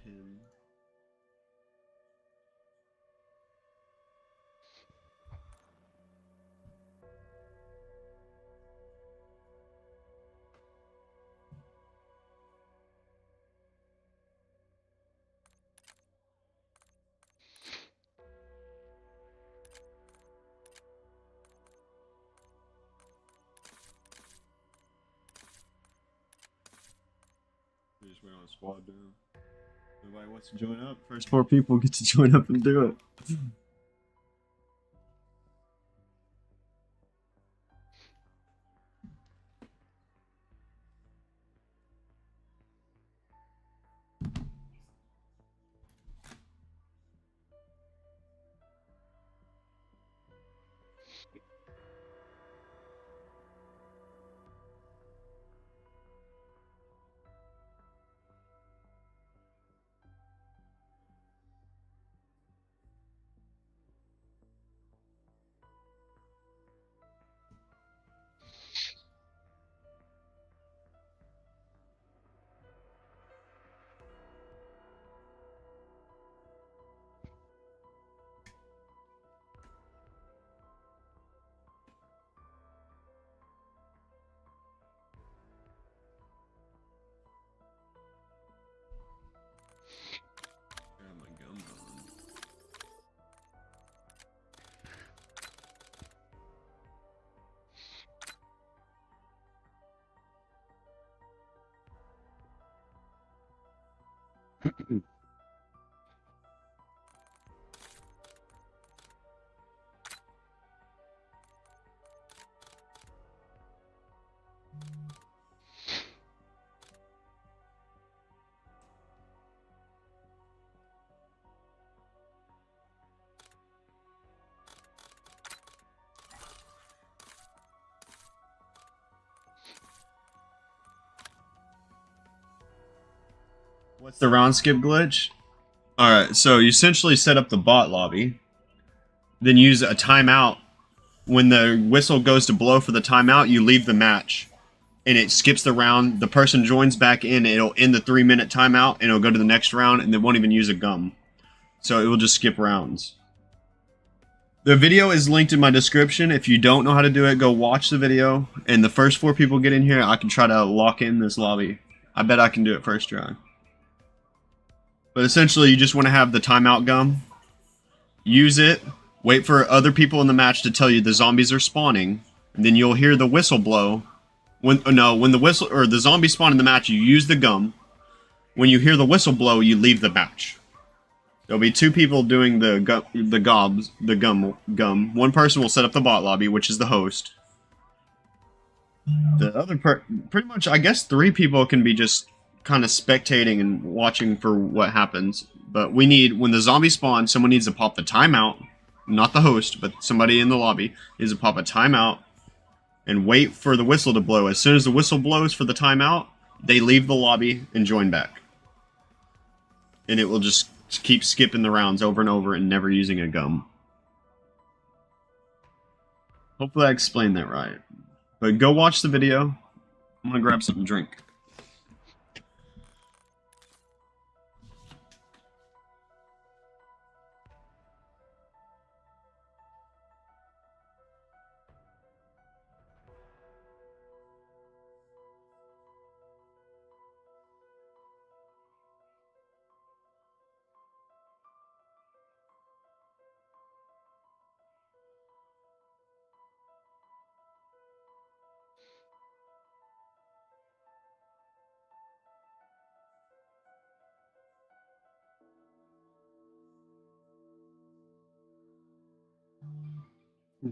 him. We just went on a squad down. Nobody wants to join up. First 4 people get to join up and do it. Got my gum on. What's the round skip glitch? Alright, so you essentially set up the bot lobby, then use a timeout. When the whistle goes to blow for the timeout, you leave the match. And it skips the round, the person joins back in, it'll end the 3-minute timeout, and it'll go to the next round, and they won't even use a gum. So it will just skip rounds. The video is linked in my description. If you don't know how to do it, go watch the video, and the first 4 people get in here, I can try to lock in this lobby. I bet I can do it first try. But essentially, you just want to have the timeout gum, use it, wait for other people in the match to tell you the zombies are spawning, and then you'll hear the whistle blow. When the whistle or the zombie spawn in the match, you use the gum. When you hear the whistle blow, you leave the match. There'll be 2 people doing the gum. One person will set up the bot lobby, which is the host. The other pretty much, I guess 3 people can be just kind of spectating and watching for what happens. But we need, when the zombie spawns, someone needs to pop the timeout. Not the host, but somebody in the lobby needs to pop a timeout and wait for the whistle to blow. As soon as the whistle blows for the timeout, they leave the lobby and join back. And it will just keep skipping the rounds over and over and never using a gum. Hopefully I explained that right. But go watch the video. I'm gonna grab something to drink.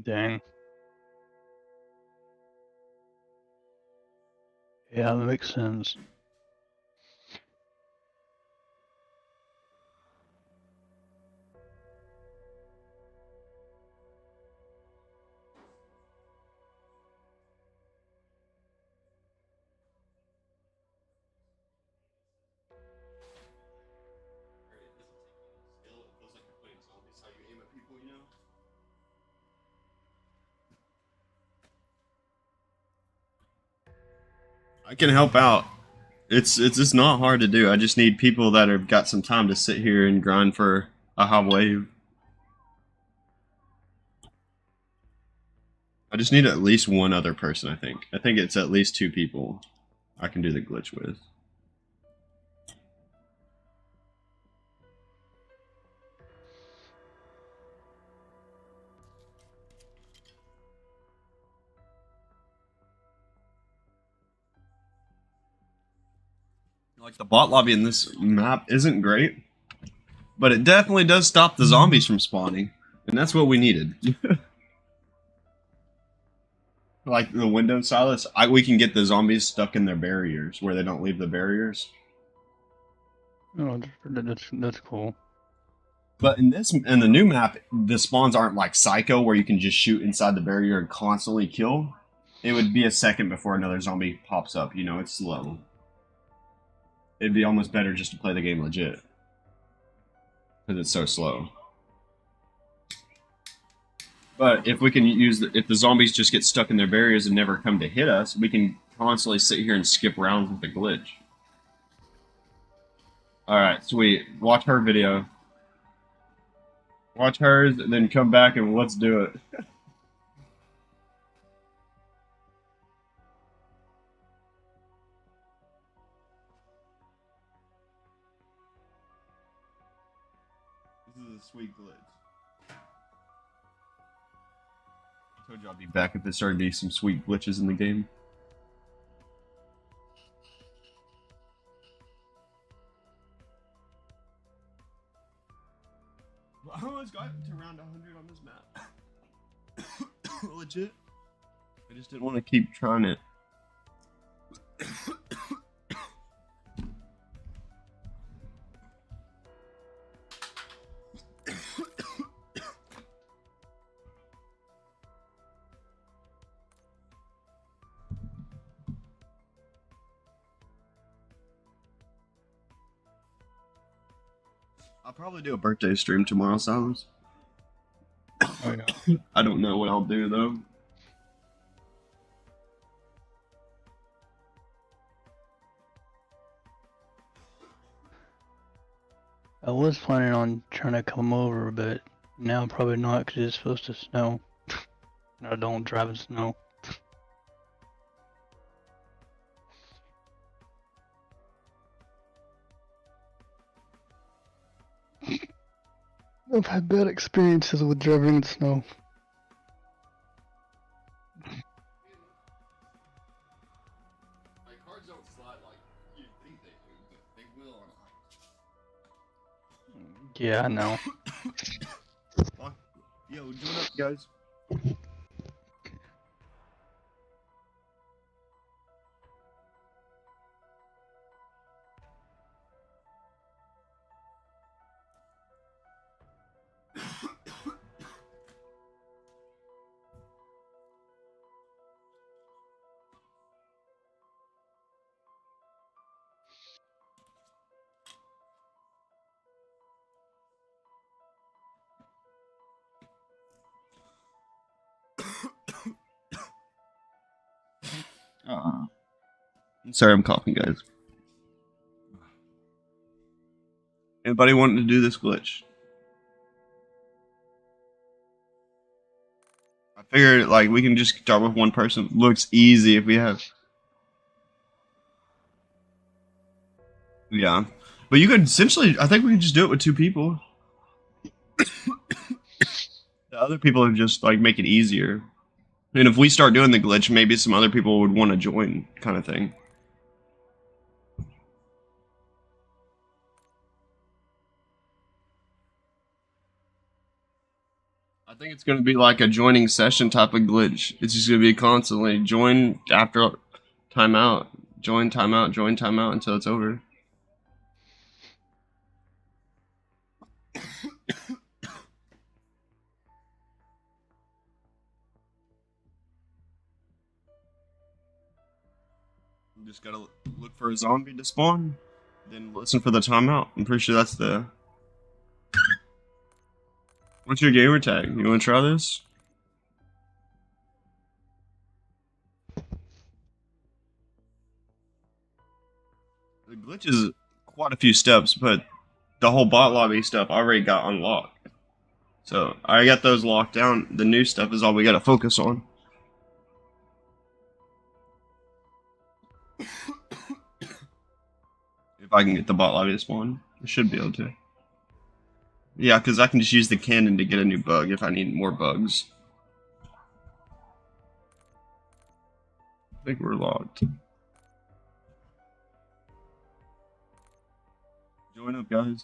Dang. Yeah, that makes sense. I can help out It's just not hard to do. I just need people that have got some time to sit here and grind for a high wave. I just need at least one other person, I think. I think it's at least 2 people I can do the glitch with. Like, the bot lobby in this map isn't great, but it definitely does stop the zombies from spawning, and that's what we needed. Like the window silas, we can get the zombies stuck in their barriers where they don't leave the barriers. Oh, that's cool. But in the new map, the spawns aren't like Psycho where you can just shoot inside the barrier and constantly kill. It would be a second before another zombie pops up. You know, it's slow. It'd be almost better just to play the game legit because it's so slow. But if we can if the zombies just get stuck in their barriers and never come to hit us, we can constantly sit here and skip rounds with the glitch. Alright, sweet. Watch her video. Watch hers, and then come back and let's do it. This is a sweet glitch. I told you I'd be back if there started to be some sweet glitches in the game. I almost got to round 100 on this map. Legit. I just didn't want to keep trying it. I'll probably do a birthday stream tomorrow, Silence. Oh, yeah. I don't know what I'll do, though. I was planning on trying to come over, but now probably not because it's supposed to snow. I don't drive in snow. I've had bad experiences with driving in snow. Like, cars don't slide like you think they do, but they will on ice. Yeah, I know. Yo, join up, guys. Sorry, I'm coughing, guys. Anybody wanting to do this glitch? I figured, like, we can just start with one person. Looks easy if we have. Yeah. But you could essentially, I think we could just do it with 2 people. The other people would just, like, make it easier. And if we start doing the glitch, maybe some other people would want to join, kind of thing. I think it's going to be like a joining session type of glitch. It's just going to be constantly join after timeout, join timeout until it's over. You just gotta look for a zombie to spawn, then listen for the timeout. I'm pretty sure that's the... What's your gamer tag? You wanna try this? The glitch is quite a few steps, but the whole bot lobby stuff already got unlocked. So I got those locked down. The new stuff is all we gotta focus on. If I can get the bot lobby to spawn, I should be able to. Yeah, because I can just use the cannon to get a new bug if I need more bugs. I think we're locked. Join up, guys.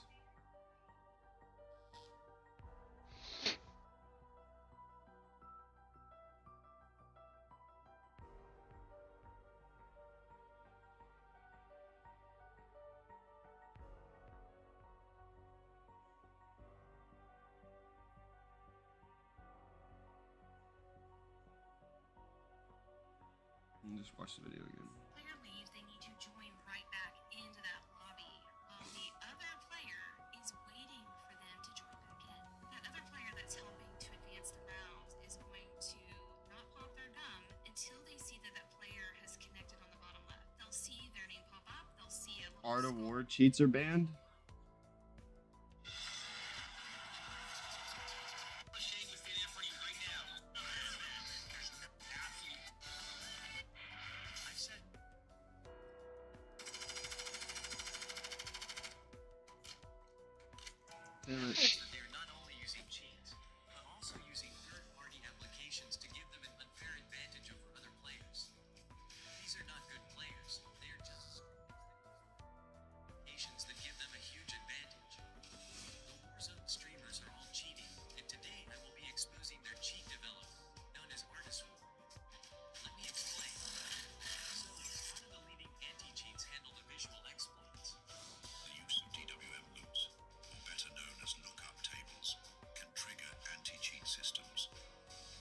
Just watch the video again. Player leaves, they need to join right back into that lobby, while the other player is waiting for them to join back in. That other player that's helping to advance the rounds is going to not pop their gum until they see that that player has connected on the bottom left. They'll see their name pop up, they'll see a little Art of skull. War cheats are banned? They're not only using cheats, but also using third-party applications to give them an unfair advantage over other players. These are not good players, they are just applications that give them a huge advantage. The Warzone streamers are all cheating, and today I will be exposing their cheat developer, known as Artist War. Let me explain. So, how do the leading anti-cheats handle the visual exploits? The use of DWM loops, or better known as lookup tables, can trigger anti-cheat systems.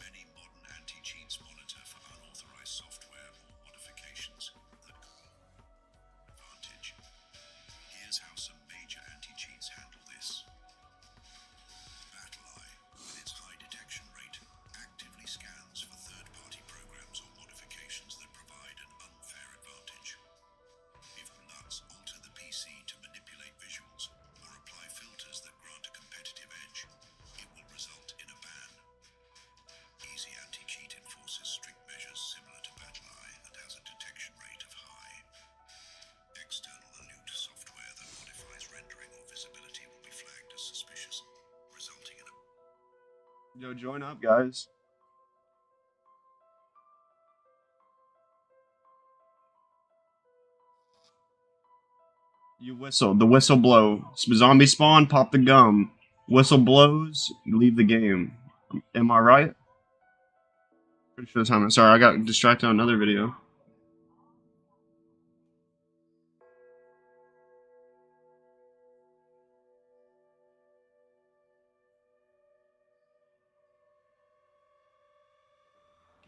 Many modern anti-cheats monitor for unauthorized software or modifications that advantage. Here's how some major anti-cheats handle this. BattleEye, with its high detection rate, actively scans for third-party programs or modifications that provide an unfair advantage. If nuts alter the PC to manipulate visuals or apply filters that grant a competitive edge, it will result in a ban. Easy Anti-Cheat enforces strict measures similar to BattleEye and has a detection rate of high. External alert software that modifies rendering or visibility will be flagged as suspicious, resulting in a Yo, join up, guys. You whistle. The whistle blow. Zombie spawn, pop the gum. Whistle blows, leave the game. Am I right? Pretty sure the time. Sorry, I got distracted on another video.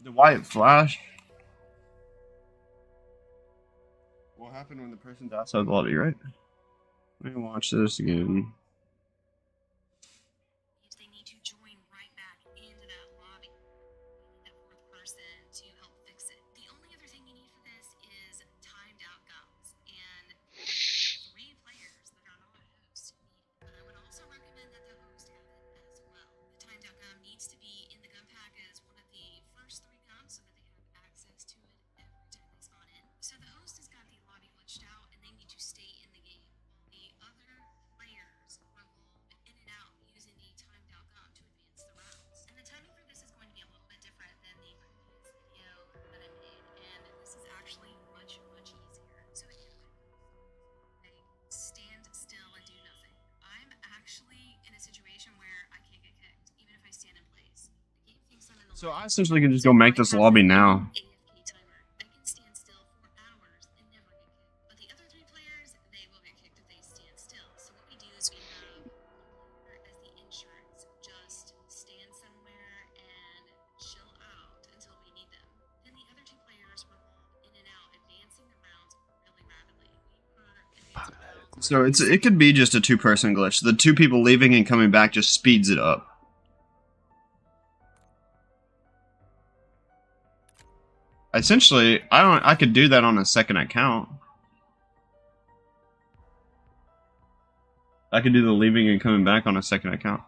The white flash. What happened when the person's outside the lobby, right? Let me watch this again. Leaves, they need to join right back into that lobby. That fourth person to help fix it. The only other thing you need for this is timed out gums and 3 players that are not a host need. I would also recommend that the host have it as well. The timed out gum needs to be in the gum pack as one of the first 3 gums so that they have access to it every time they spawn in. So the host has got the lobby glitched out and they need to stay in the game while the other players revolve in and out using the timed out gum to advance the rounds. And the timing for this is going to be a little bit different than the previous video that I made, and this is actually much easier. So again, I stand still and do nothing. I'm actually in a situation where I can't get kicked, even if I stand in place. The game thinks I'm in the So I lobby. essentially can just go make this lobby now. AFK timer. I can stand still for hours and never get kicked. But the other 3 players, they will get kicked if they stand still. So what we do is we have one player as the insurance. Just stand somewhere and chill out until we need them. Then the other 2 players revolve in and out, advancing the rounds really rapidly. We were advancing rounds. So it could be just a 2-person glitch. The 2 people leaving and coming back just speeds it up. Essentially, I could do that on a second account. I could do the leaving and coming back on a second account.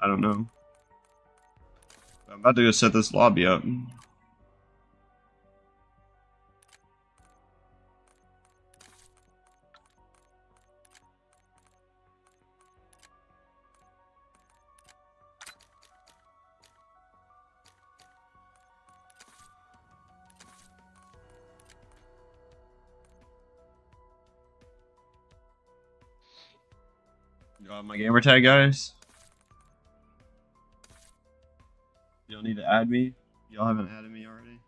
I don't know. I'm about to go set this lobby up. You have my gamer tag, guys? Y'all need to add me? Y'all haven't added me already?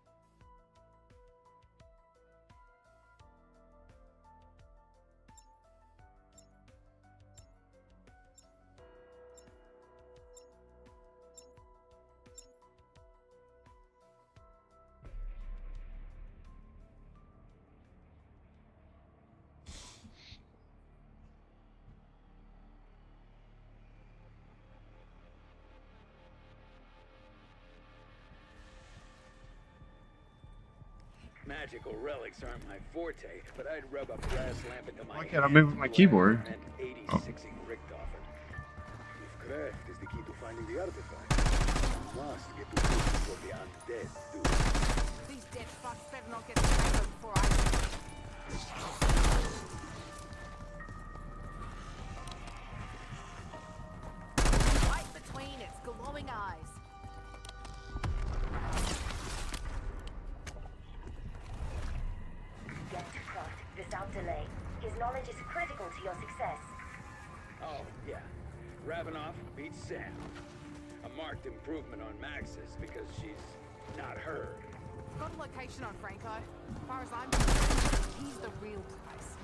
Magical relics aren't my forte, but I'd rub a brass lamp into my Why can't I move with my keyboard? And 86ing Richtofen. If craft is the key to finding the artifact, you must get to proof what the undead do. These dead fucks better not get the paper before I right between its glowing eyes. Get to craft without delay. His knowledge is critical to your success. Oh, yeah. Ravenoff beats Sam. A marked improvement on Max's because she's not her. Got a location on Franco. As far as I'm concerned, he's the real prize.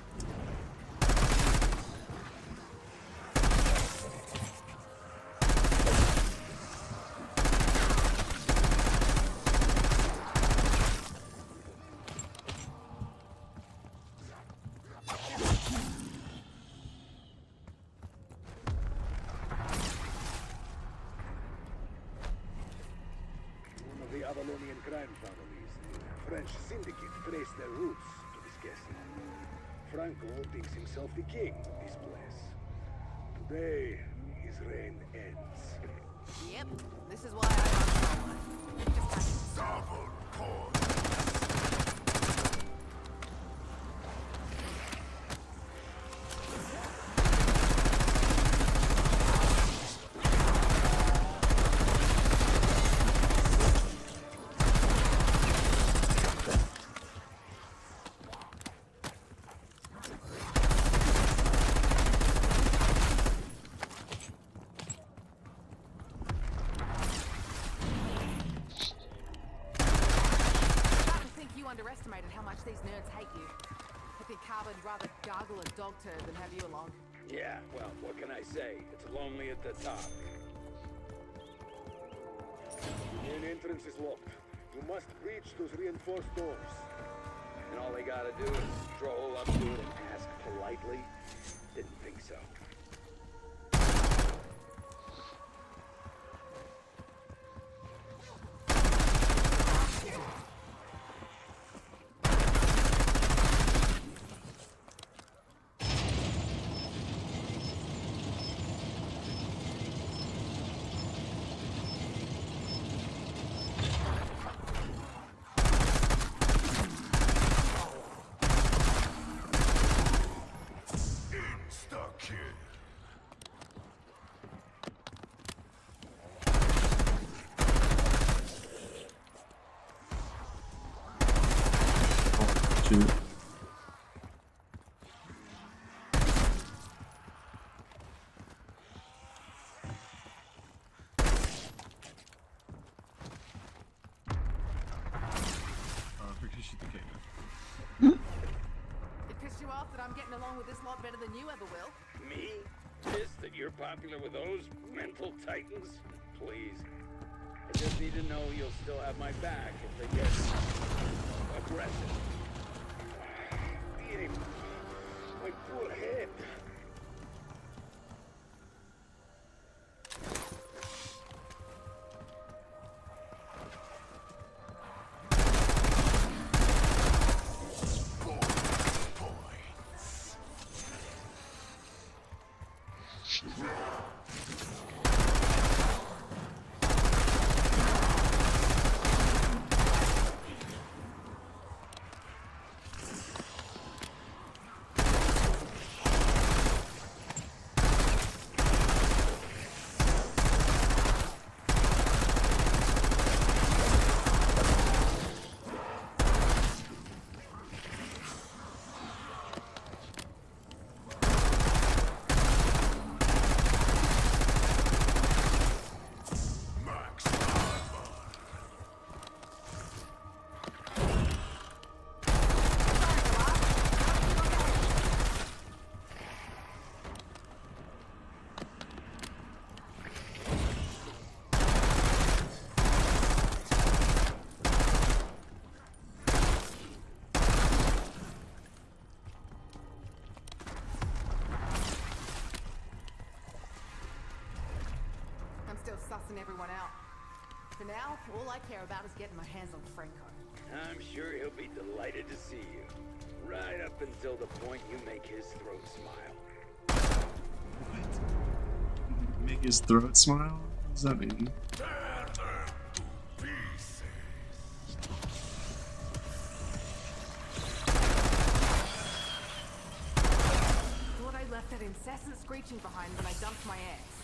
One of the Avalonian crime families, the French syndicate, traced their roots to this castle. Franco thinks himself the king of this place. Today, his reign ends. Yep, this is why I got just underestimated how much these nerds hate you. I think Carver would rather gargle a dog turd than have you along. Yeah, well, what can I say? It's lonely at the top. The main entrance is locked. You must breach those reinforced doors. And all they gotta do is stroll up to it and ask politely. Didn't think so. Shoot. Shoot the cake. It pissed you off that I'm getting along with this lot better than you ever will? Me? Pissed that you're popular with those mental titans? Please. I just need to know you'll still have my back if they get aggressive. Damn. My poor head. sussing everyone out. For now, all I care about is getting my hands on Franco. I'm sure he'll be delighted to see you. Right up until the point you make his throat smile. Make his throat smile? What does that mean? Thought I left that incessant screeching behind when I dumped my eggs.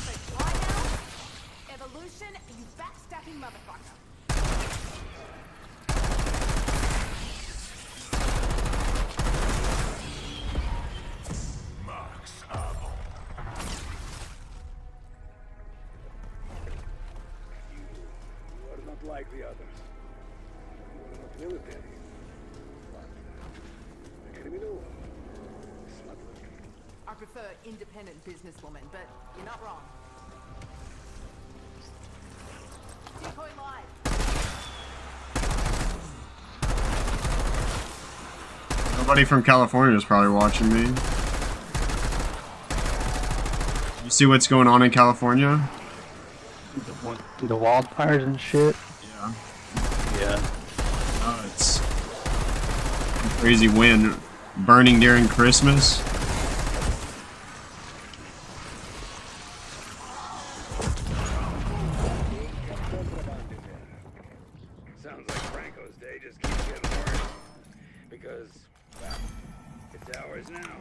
So fly now? Evolution, you backstabbing motherfucker. You are not like the others. You are not military. But a criminal. Smuggler. I prefer independent businesswoman, but you're not wrong. Decoy live. Nobody from California is probably watching me. You see what's going on in California? The wildfires and shit. Yeah. Yeah. Oh, it's crazy wind. Burning during Christmas. Sounds like Franco's day just keeps getting worse. Because, well, it's ours now.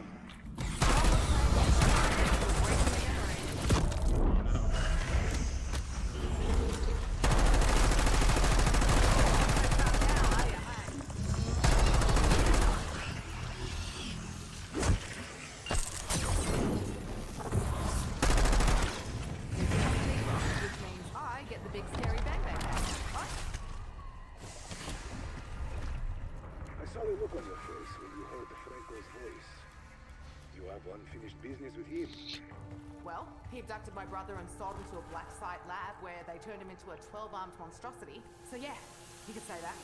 Which means I get the big scary bang bang bang. What? I saw the look on your face when you heard Franco's voice. You have unfinished business with him. Well, he abducted my brother and sold him to a black site lab where they turned him into a 12-armed monstrosity. So yeah, you could say that.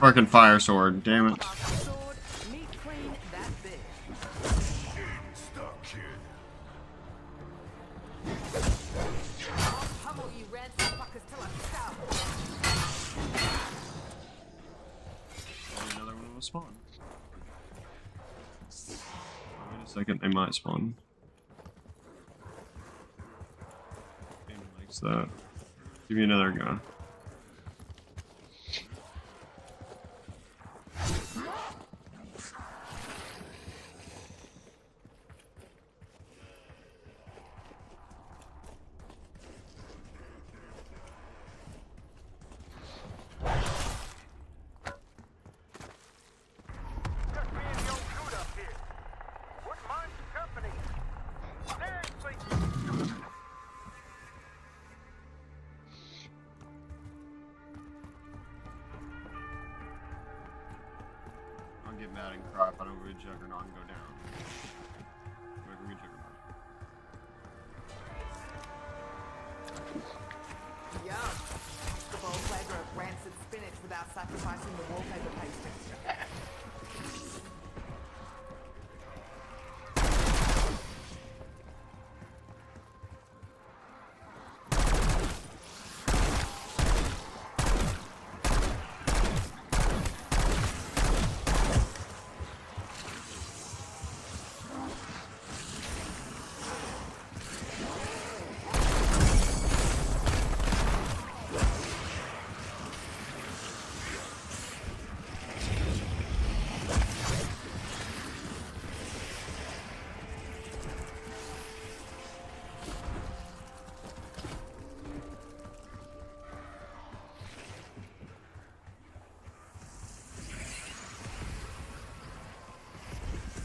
Fucking fire sword, damn it. Sword, meat queen, that big. I'll pummel you ransom fuckers till I'm stop. Another one will spawn. Wait a second, they might spawn. Game likes that. Give me another gun. Just me and the old dude up here. Wouldn't mind some company. Seriously. I'll get mad and cry if I don't read Juggernaut and go down. Whoever read Juggernaut. Yum. The bold flavor of rancid spinach without sacrificing the wallpaper pasting.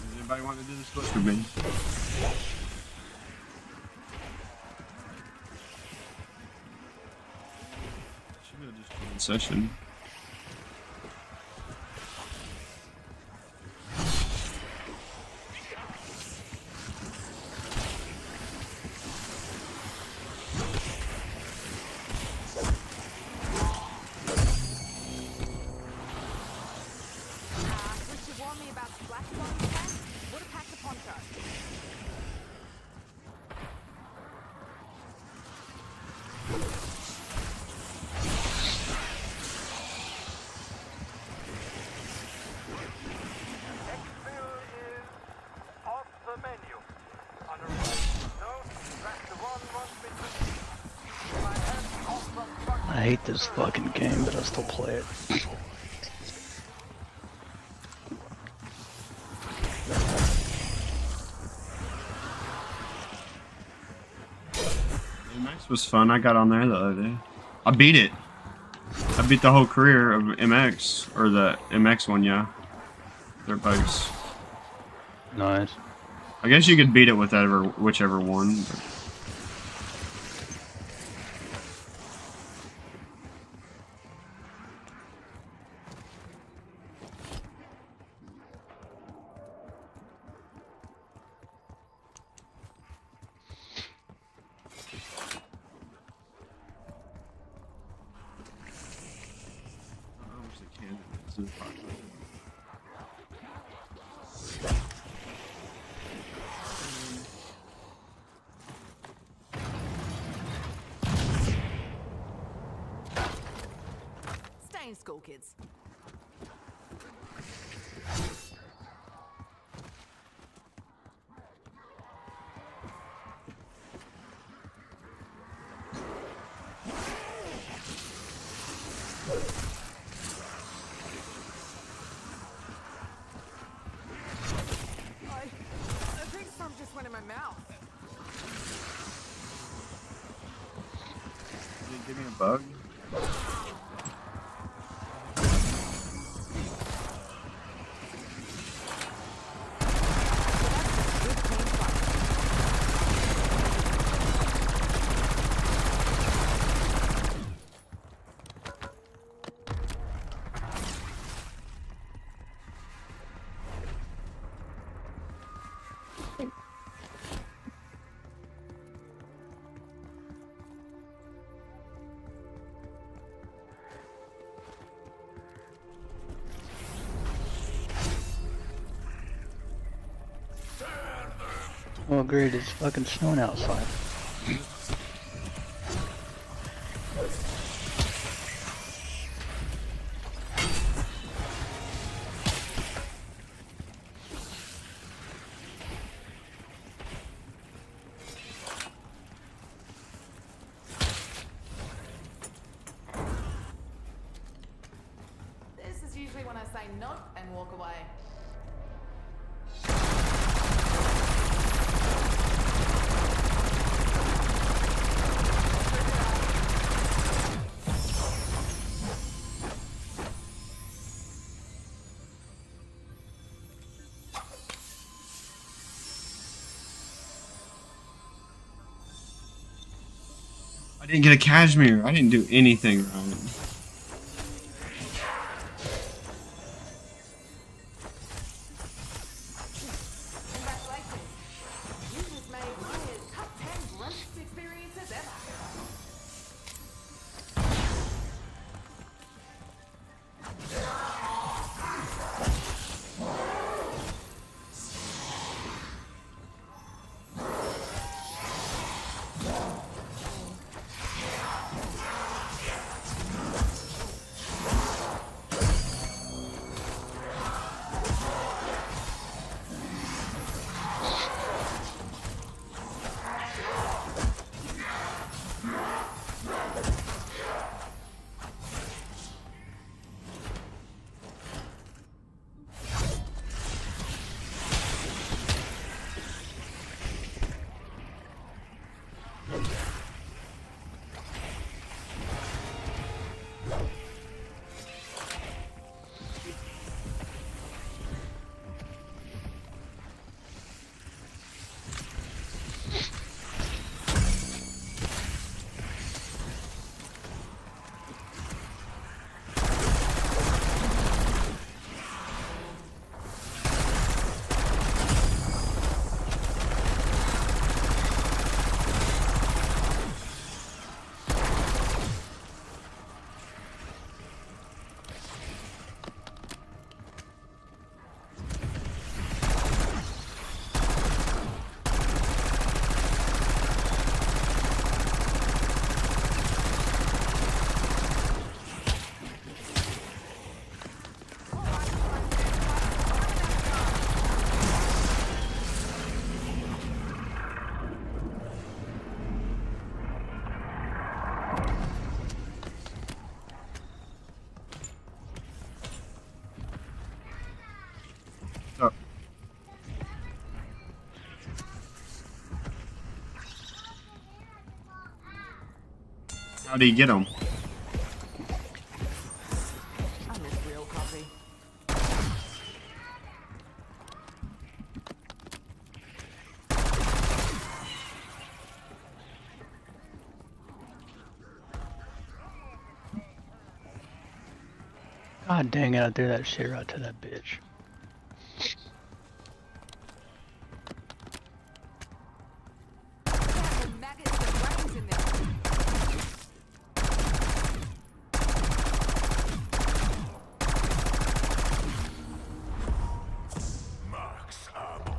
Does anybody want to do this book with me? Should have just been in session. Wish you warned me about the black one plan. Would have packed a poncho. Exfil is off the menu. On a note, that's the one must be my hands off the fucking I hate this fucking game, but I still play it. MX was fun. I got on there the other day. I beat it. I beat the whole career of MX, or the MX one, yeah. Their bikes. Nice. I guess you could beat it with whichever one. But... I wish they can. This is popular. Stay in school, kids. I think some just went in my mouth. Did it give me a bug? Oh great, it's fucking snowing outside. This is usually when I say nope and walk away. I didn't get a cashmere. I didn't do anything wrong. Congratulations. You just made my top 10 grossest experiences ever. Oh. How do you get them? I miss real coffee. God dang it, I threw that shit right to that bitch. The maggots and brains in there. Marks up.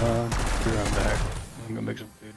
Be right back. I'm gonna make some food.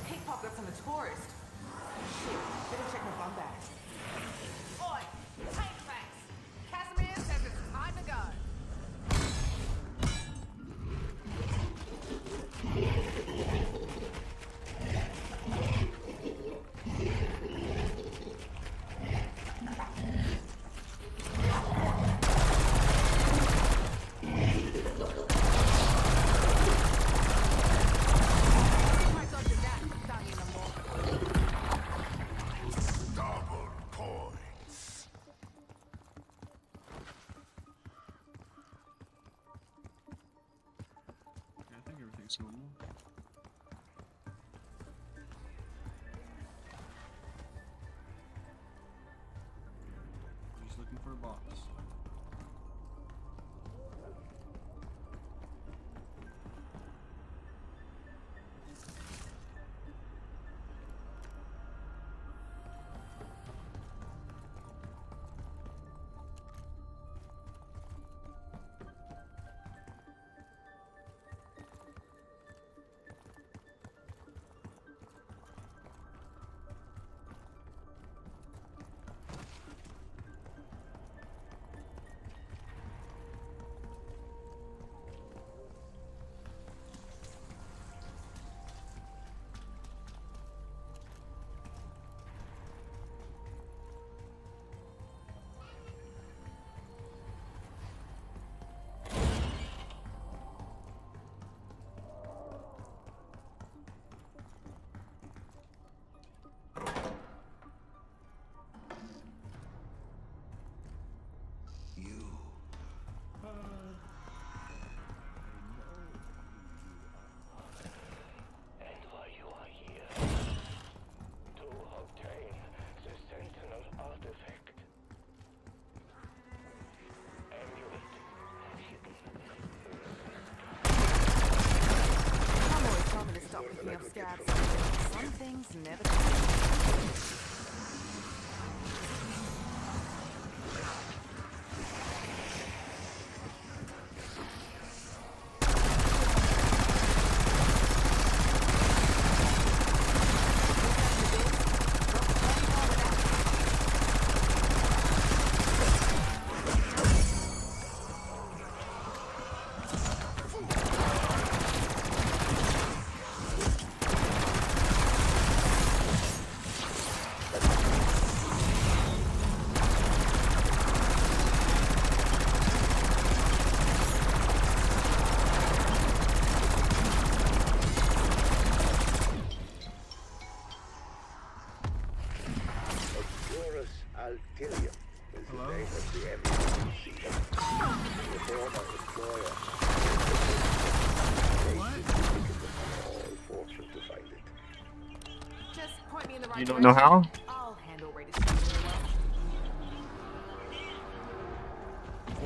Pickpockets on the tourist. Shit, better check my bum bag. Oi, take facts. Casimir says it's time to go. My dog's a dad, don't you no more. Double points. Yeah, I think everything's normal. Just looking for a box. And why you are here? To obtain the Sentinel artifact. Amulet hidden. Mum always told me to stop picking up scabs. Some things never change. Altillium is the name of the MOTS. The former employer. All fortune to find it. Just point me in the right You don't know how? I'll handle redistributing very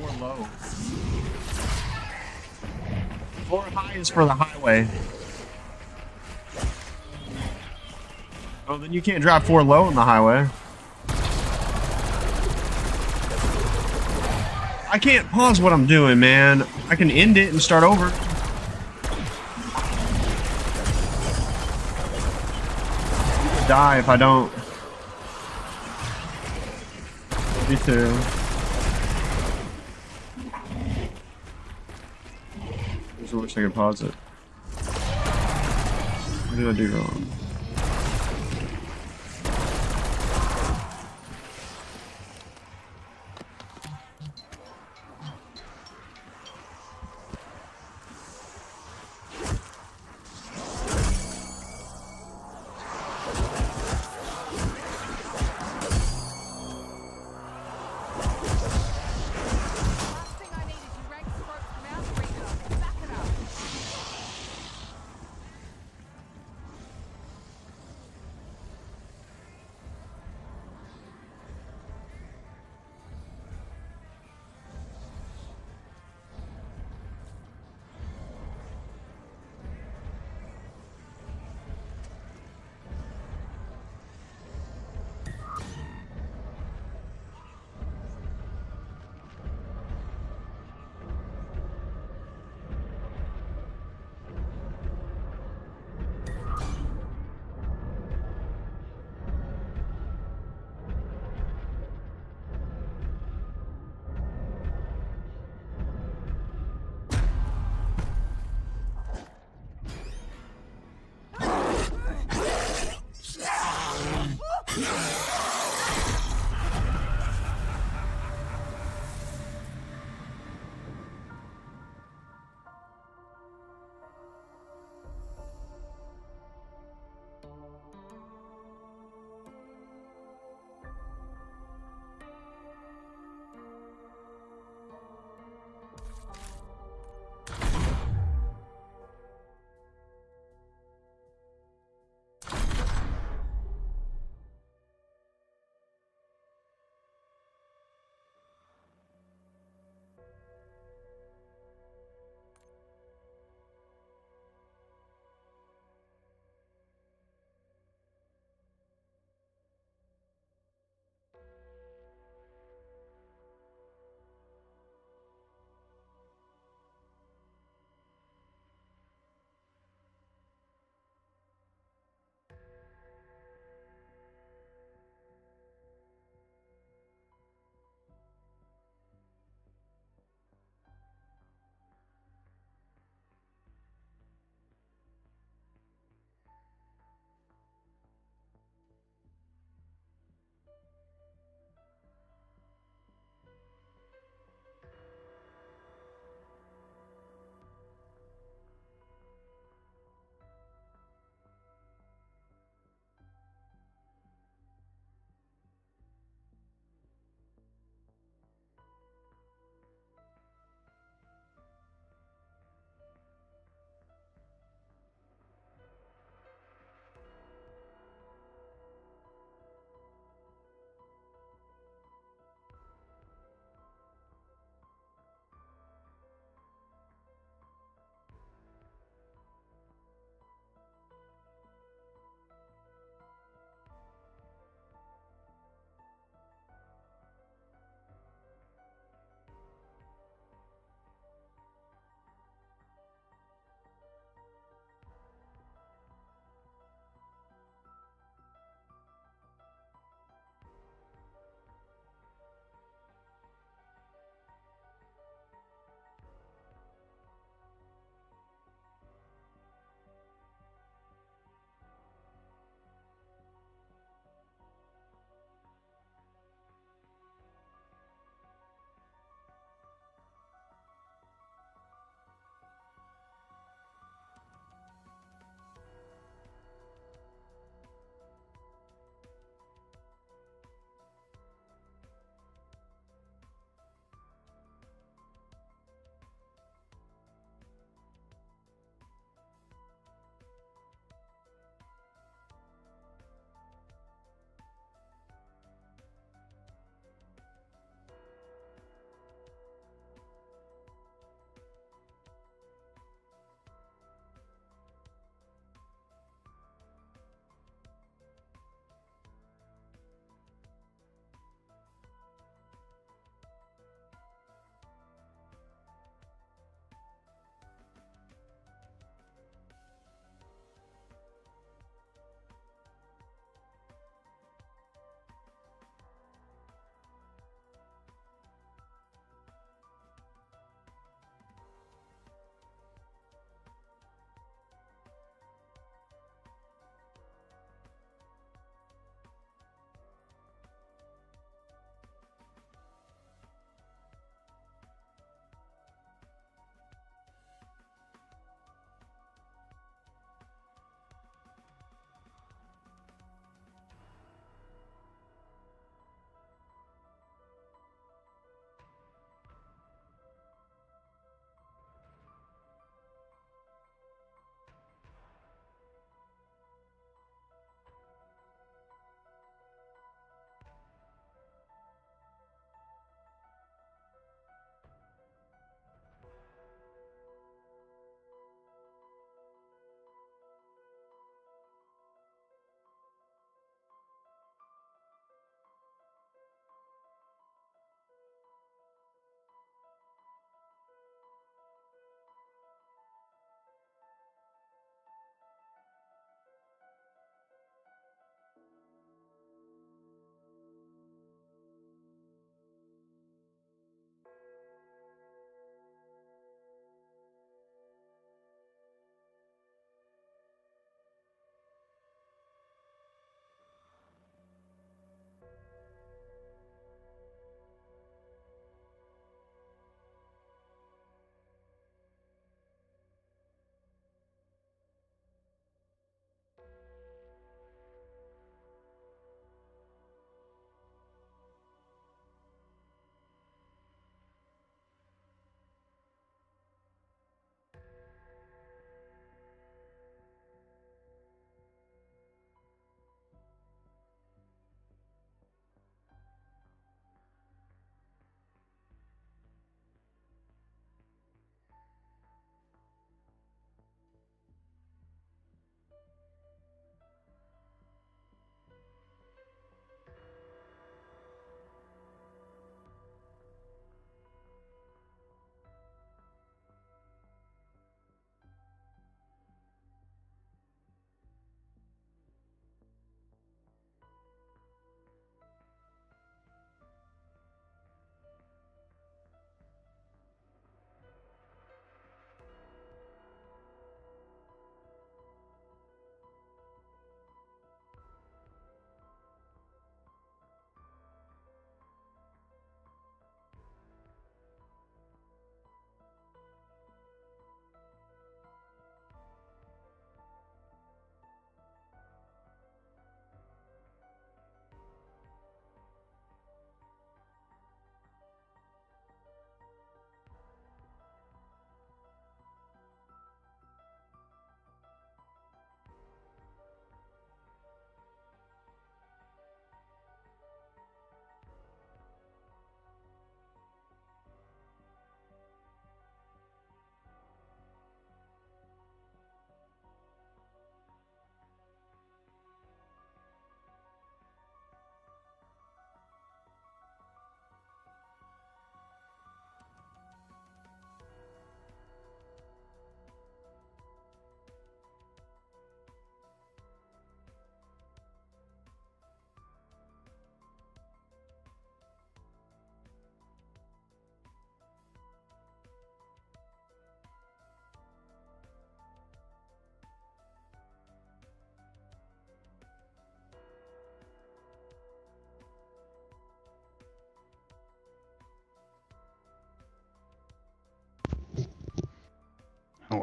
well. Or low. Or high is for the highway. Oh, then you can't drive 4 low on the highway. I can't pause what I'm doing, man. I can end it and start over. Die if I don't. Me too. I just wish I could pause it. What did I do wrong? Last thing I need is you rank scrope from out region. Back it up.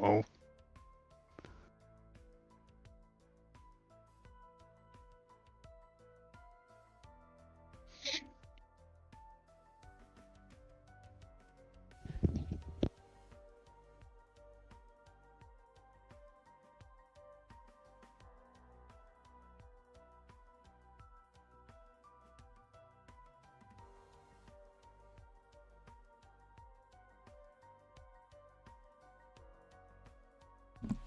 Whoa.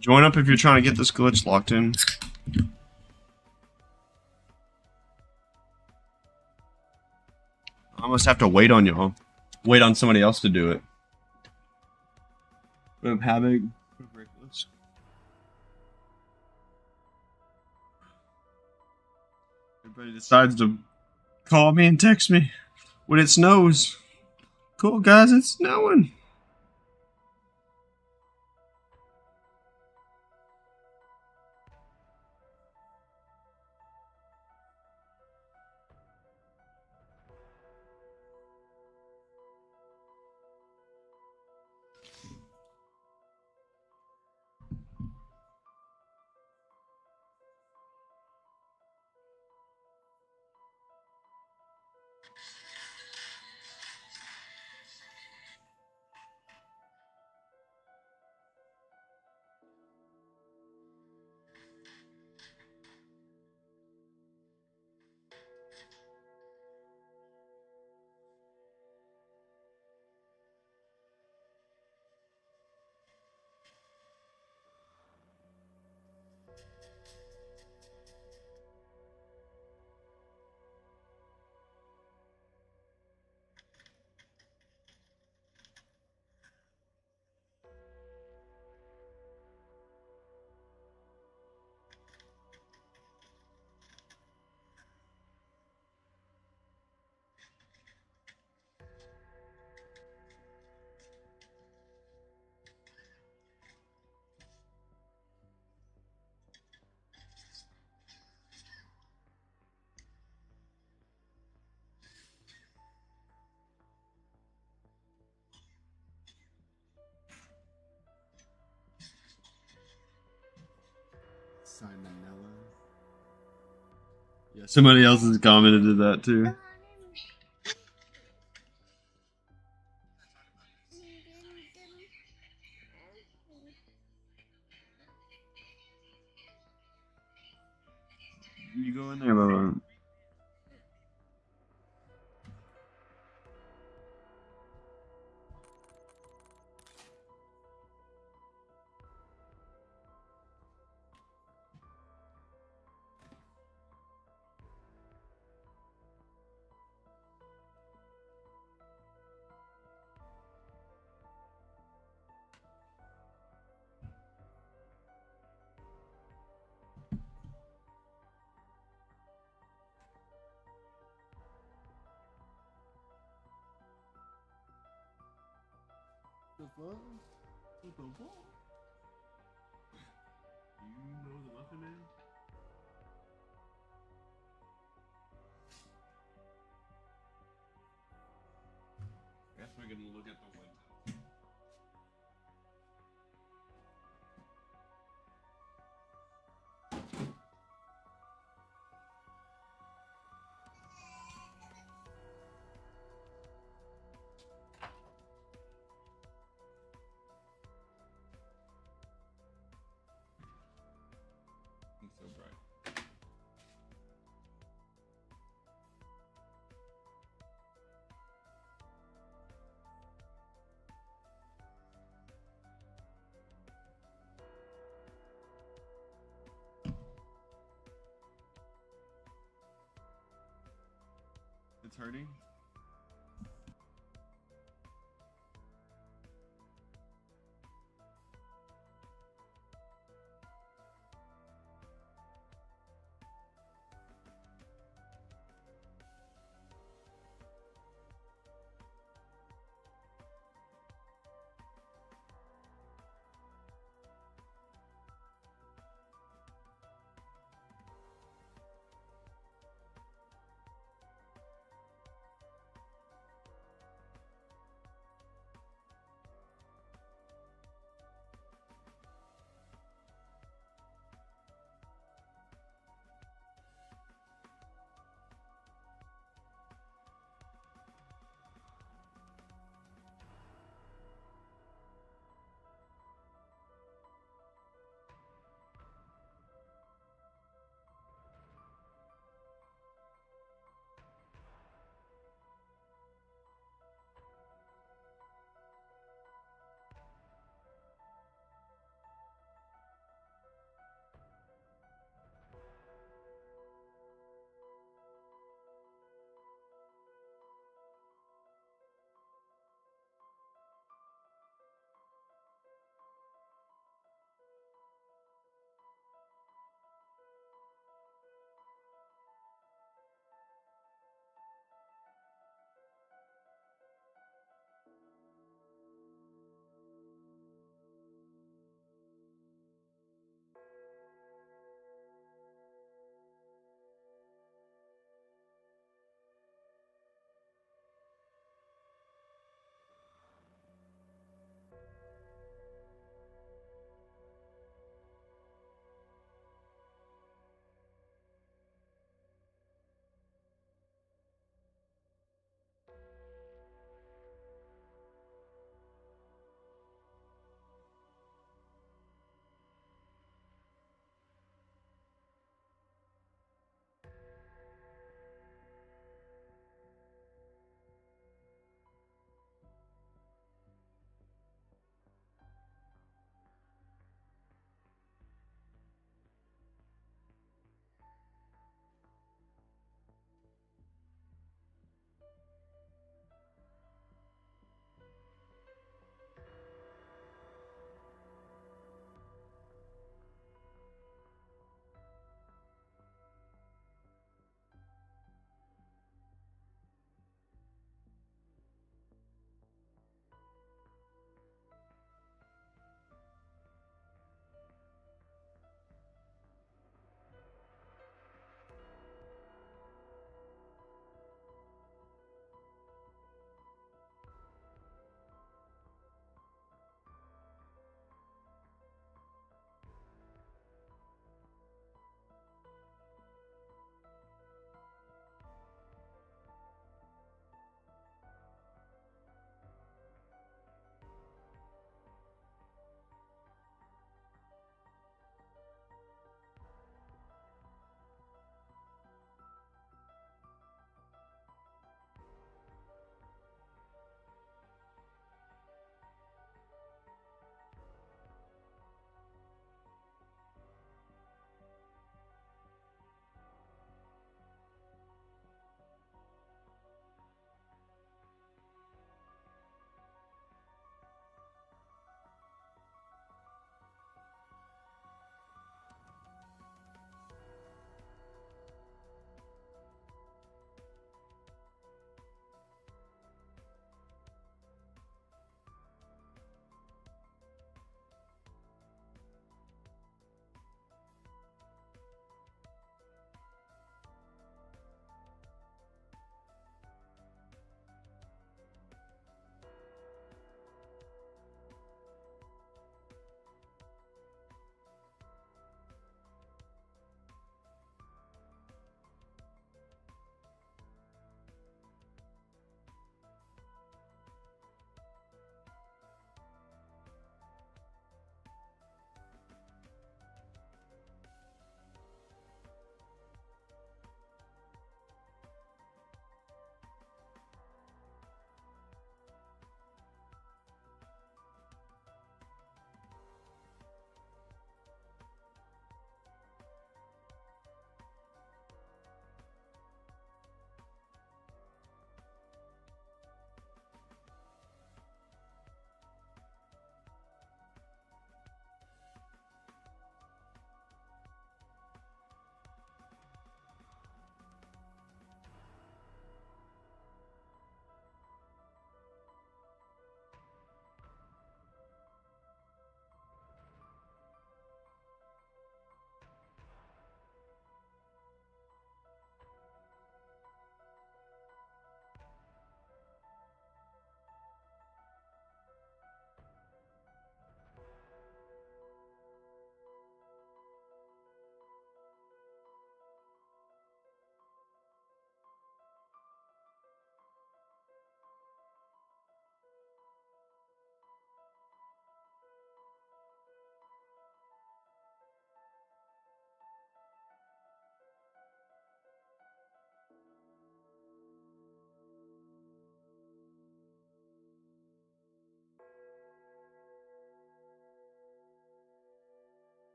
Join up if you're trying to get this glitch locked in. I almost have to wait on y'all. Wait on somebody else to do it. Put up Havoc. Put up Reckless. Everybody decides to call me and text me when it snows. Cool, guys, it's snowing. Simonella. Yeah, somebody else has commented to that too. You go in there, Bubba. The fuck? What the fuck? You know the weapon name? I guess we're gonna look at the window. It's so bright. It's hurting?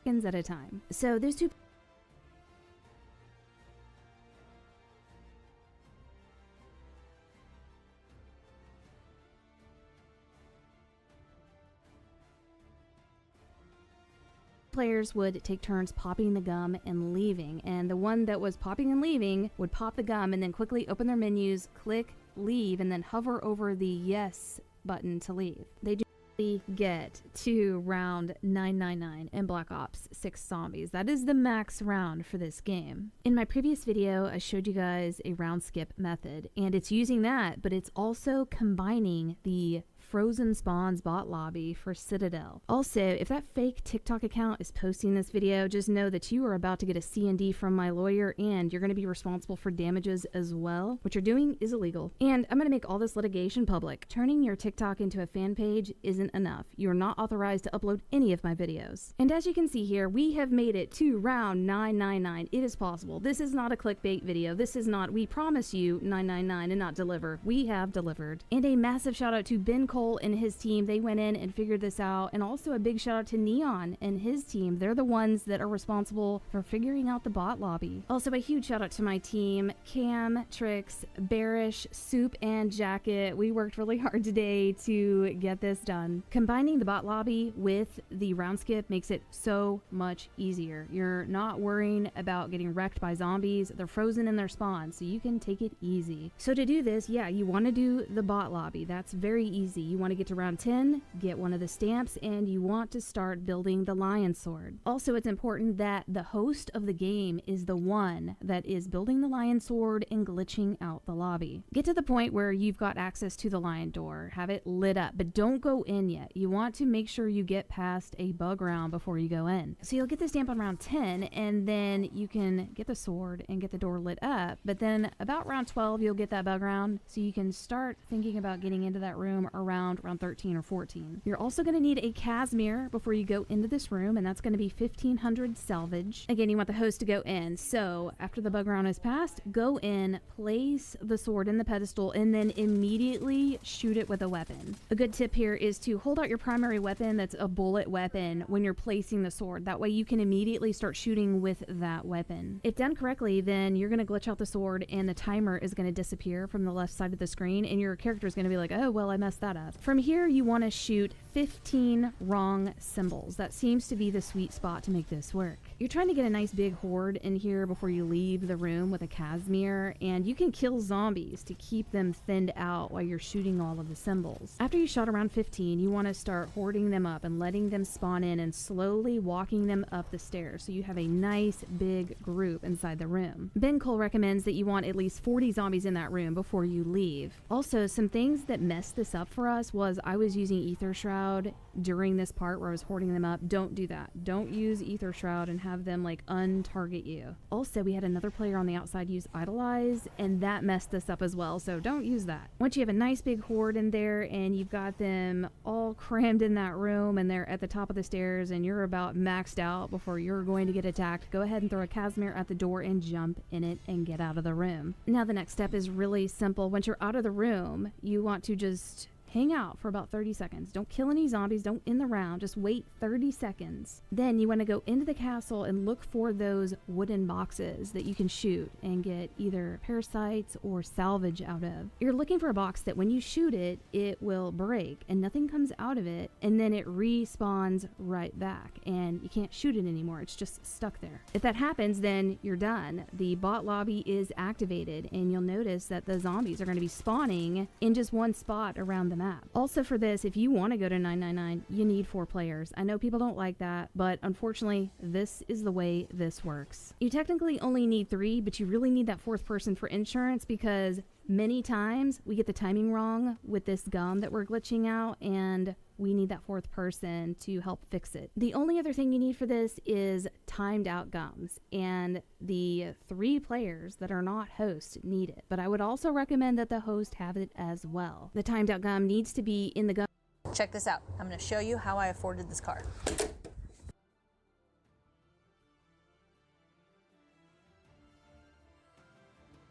seconds at a time. So those two players would take turns popping the gum and leaving, and the one that was popping and leaving would pop the gum and then quickly open their menus, click leave, and then hover over the yes button to leave. They do get to round 999 in Black Ops 6 Zombies. That is the max round for this game. In my previous video, I showed you guys a round skip method, and it's using that, but it's also combining the Frozen Spawns bot lobby for Citadel. Also, if that fake TikTok account is posting this video, just know that you are about to get a C&D from my lawyer, and you're going to be responsible for damages as well. What you're doing is illegal. And I'm going to make all this litigation public. Turning your TikTok into a fan page isn't enough. You're not authorized to upload any of my videos. And as you can see here, we have made it to round 999. It is possible. This is not a clickbait video. This is not, we promise you 999 and not deliver. We have delivered. And a massive shout out to Ben Cole and his team. They went in and figured this out. And also a big shout out to Neon and his team. They're the ones that are responsible for figuring out the bot lobby. Also a huge shout out to my team, Cam, Trix, Bearish, Soup, and Jacket. We worked really hard today to get this done. Combining the bot lobby with the round skip makes it so much easier. You're not worrying about getting wrecked by zombies. They're frozen in their spawn, so you can take it easy. So to do this, yeah, you want to do the bot lobby. That's very easy. You want to get to round 10, get one of the stamps, and you want to start building the lion sword. Also, it's important that the host of the game is the one that is building the lion sword and glitching out the lobby. Get to the point where you've got access to the lion door. Have it lit up, but don't go in yet. You want to make sure you get past a bug round before you go in. So you'll get the stamp on round 10, and then you can get the sword and get the door lit up. But then about round 12, you'll get that bug round, so you can start thinking about getting into that room around round 13 or 14. You're also going to need a Casimir before you go into this room, and that's going to be 1500 salvage. Again, you want the host to go in. So after the bug round is passed, go in, place the sword in the pedestal, and then immediately shoot it with a weapon. A good tip here is to hold out your primary weapon that's a bullet weapon when you're placing the sword. That way you can immediately start shooting with that weapon. If done correctly, then you're going to glitch out the sword and the timer is going to disappear from the left side of the screen, and your character is going to be like, oh, well, I messed that up. From here, you want to shoot 15 wrong symbols. That seems to be the sweet spot to make this work. You're trying to get a nice big horde in here before you leave the room with a Casimir, and you can kill zombies to keep them thinned out while you're shooting all of the symbols. After you shot around 15, you want to start hoarding them up and letting them spawn in and slowly walking them up the stairs so you have a nice big group inside the room. Ben Cole recommends that you want at least 40 zombies in that room before you leave. Also, some things that messed this up for us was I was using Ether Shroud during this part where I was hoarding them up. Don't do that. Don't use Ether Shroud and have them like untarget you. Also, we had another player on the outside use Idolize, and that messed this up as well, so don't use that. Once you have a nice big horde in there and you've got them all crammed in that room and they're at the top of the stairs and you're about maxed out before you're going to get attacked, go ahead and throw a Casimir at the door and jump in it and get out of the room. Now the next step is really simple. Once you're out of the room, you want to just hang out for about 30 seconds. Don't kill any zombies. Don't end the round. Just wait 30 seconds. Then you want to go into the castle and look for those wooden boxes that you can shoot and get either parasites or salvage out of. You're looking for a box that when you shoot it, it will break and nothing comes out of it, and then it respawns right back and you can't shoot it anymore. It's just stuck there. If that happens, then you're done. The bot lobby is activated and you'll notice that the zombies are going to be spawning in just one spot around the map. Also for this, if you want to go to 999, you need 4 players. I know people don't like that, but unfortunately, this is the way this works. You technically only need 3, but you really need that 4th person for insurance because many times we get the timing wrong with this gum that we're glitching out, and we need that 4th person to help fix it. The only other thing you need for this is timed out gums, and the 3 players that are not hosts need it. But I would also recommend that the host have it as well. The timed out gum needs to be in the gum. Check this out. I'm going to show you how I afforded this car.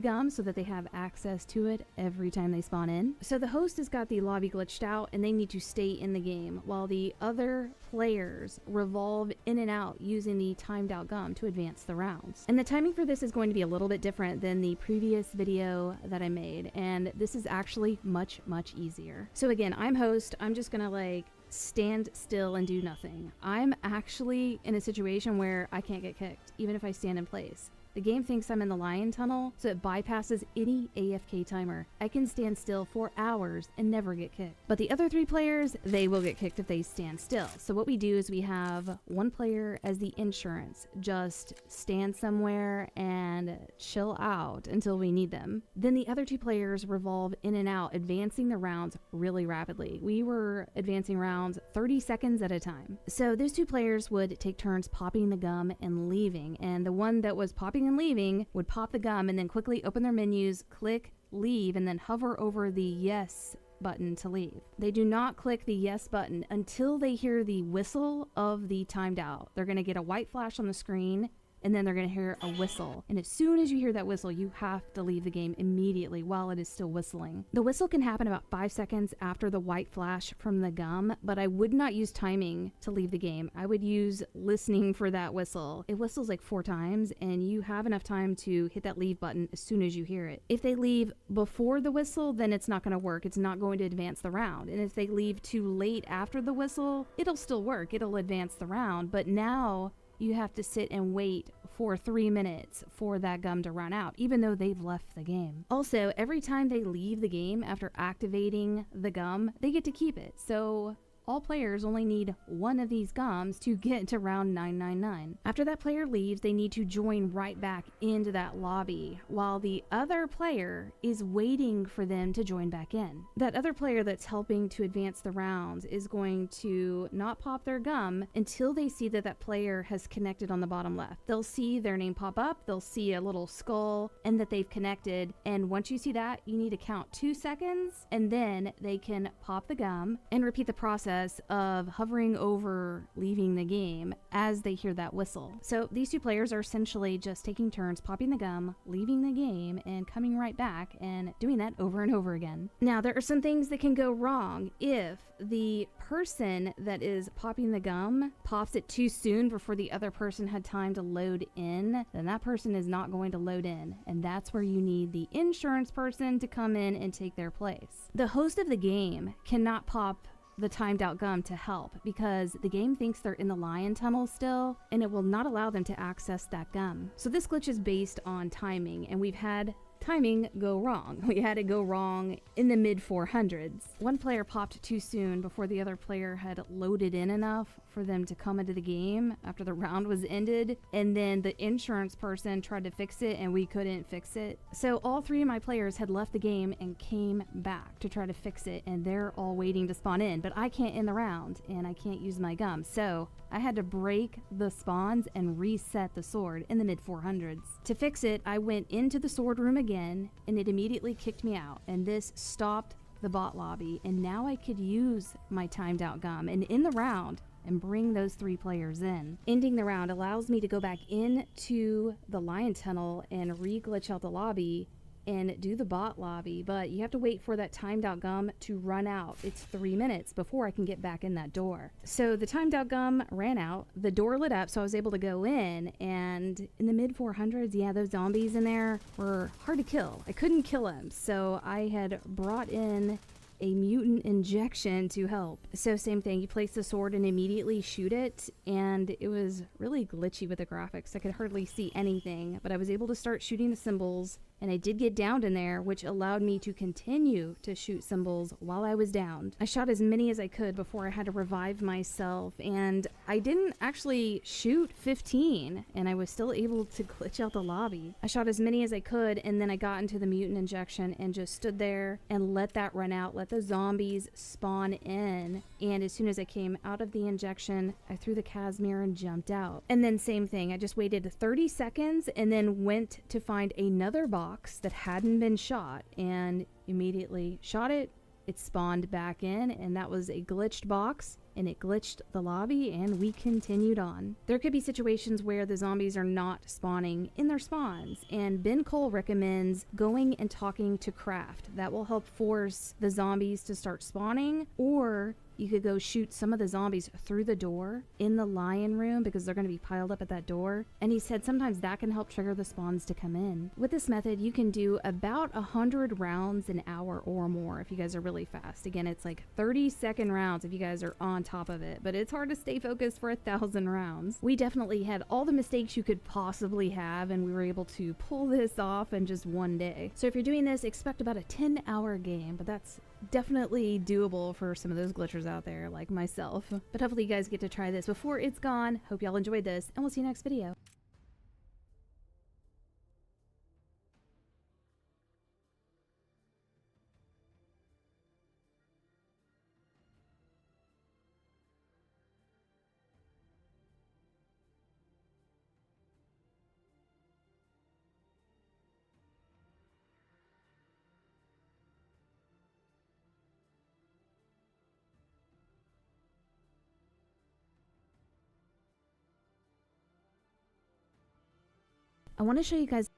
gum so that they have access to it every time they spawn in. So the host has got the lobby glitched out and they need to stay in the game while the other players revolve in and out using the timed out gum to advance the rounds. And the timing for this is going to be a little bit different than the previous video that I made, and this is actually much easier. So again, I'm host. I'm just gonna like stand still and do nothing. I'm actually in a situation where I can't get kicked even if I stand in place. The game thinks I'm in the lion tunnel, so it bypasses any AFK timer. I can stand still for hours and never get kicked. But the other 3 players, they will get kicked if they stand still. So what we do is we have one player as the insurance, just stand somewhere and chill out until we need them. Then the other 2 players revolve in and out, advancing the rounds really rapidly. We were advancing rounds 30 seconds at a time. So those 2 players would take turns popping the gum and leaving, and the one that was popping and leaving would pop the gum and then quickly open their menus, click leave, and then hover over the yes button to leave. They do not click the yes button until they hear the whistle of the timed out. They're going to get a white flash on the screen and then they're going to hear a whistle. And as soon as you hear that whistle, you have to leave the game immediately while it is still whistling. The whistle can happen about 5 seconds after the white flash from the gum, but I would not use timing to leave the game. I would use listening for that whistle. It whistles like 4 times, and you have enough time to hit that leave button as soon as you hear it. If they leave before the whistle, then it's not going to work. It's not going to advance the round. And if they leave too late after the whistle, it'll still work. It'll advance the round, but now you have to sit and wait for 3 minutes for that gum to run out, even though they've left the game. Also, every time they leave the game after activating the gum, they get to keep it. So all players only need 1 of these gums to get to round 999. After that player leaves, they need to join right back into that lobby while the other player is waiting for them to join back in. That other player that's helping to advance the rounds is going to not pop their gum until they see that that player has connected on the bottom left. They'll see their name pop up, they'll see a little skull, and that they've connected. And once you see that, you need to count 2 seconds, and then they can pop the gum and repeat the process of hovering over leaving the game as they hear that whistle. So these 2 players are essentially just taking turns popping the gum, leaving the game, and coming right back and doing that over and over again. Now, there are some things that can go wrong if the person that is popping the gum pops it too soon before the other person had time to load in. Then that person is not going to load in, and that's where you need the insurance person to come in and take their place. The host of the game cannot pop the timed out gum to help because the game thinks they're in the lion tunnel still, and it will not allow them to access that gum. So this glitch is based on timing, and we've had timing go wrong. We had it go wrong in the mid 400s. One player popped too soon before the other player had loaded in enough for them to come into the game after the round was ended, and then the insurance person tried to fix it and we couldn't fix it. So all 3 of my players had left the game and came back to try to fix it, and they're all waiting to spawn in, but I can't end the round and I can't use my gum. So I had to break the spawns and reset the sword in the mid 400s. To fix it, I went into the sword room again and it immediately kicked me out, and this stopped the bot lobby, and now I could use my timed out gum and end the round and bring those 3 players in. Ending the round allows me to go back into the lion tunnel and re-glitch out the lobby and do the bot lobby, but you have to wait for that timed out gum to run out. It's 3 minutes before I can get back in that door. So the timed out gum ran out, the door lit up, so I was able to go in, and in the mid 400s, yeah, those zombies in there were hard to kill. I couldn't kill them, so I had brought in a mutant injection to help. So same thing, you place the sword and immediately shoot it, and it was really glitchy with the graphics. I could hardly see anything, but I was able to start shooting the symbols, and I did get downed in there, which allowed me to continue to shoot symbols while I was downed. I shot as many as I could before I had to revive myself, and I didn't actually shoot 15, and I was still able to glitch out the lobby. I shot as many as I could, and then I got into the mutant injection and just stood there and let that run out, let the zombies spawn in, and as soon as I came out of the injection, I threw the Casimir and jumped out. And then same thing, I just waited 30 seconds and then went to find another box that hadn't been shot and immediately shot it. It spawned back in, and that was a glitched box. and it glitched the lobby and we continued on. There could be situations where the zombies are not spawning in their spawns, and Ben Cole recommends going and talking to Kraft. That will help force the zombies to start spawning, or you could go shoot some of the zombies through the door in the lion room because they're going to be piled up at that door. And he said sometimes that can help trigger the spawns to come in. With this method, you can do about 100 rounds an hour or more if you guys are really fast. Again, it's like 30-second rounds if you guys are on top of it, but it's hard to stay focused for 1,000 rounds. We definitely had all the mistakes you could possibly have, and we were able to pull this off in just one day. So if you're doing this, expect about a 10-hour game, but that's definitely doable for some of those glitchers out there like myself. But hopefully you guys get to try this before it's gone. Hope y'all enjoyed this, and we'll see you next video. I want to show you guys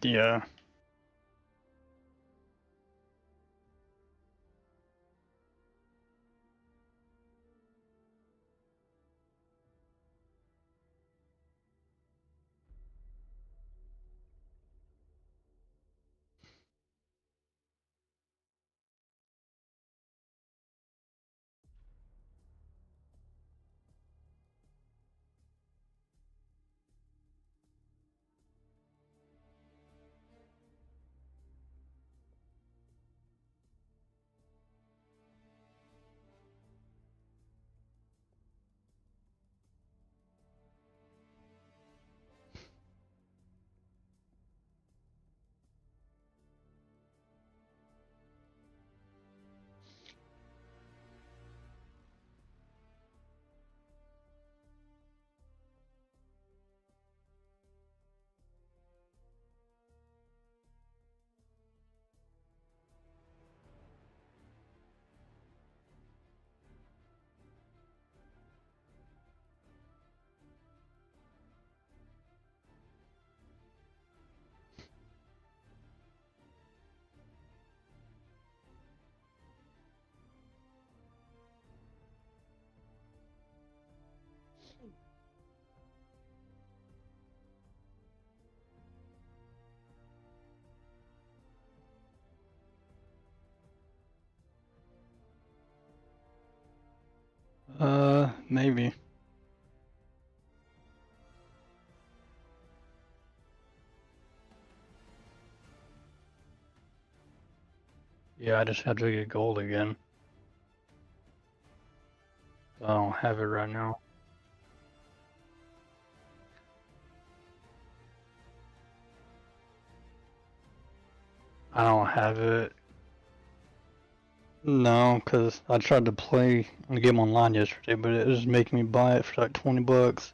Yeah. Maybe. Yeah, I just had to get gold again. I don't have it right now. I don't have it. No, because I tried to play the game online yesterday, but it was making me buy it for like 20 bucks.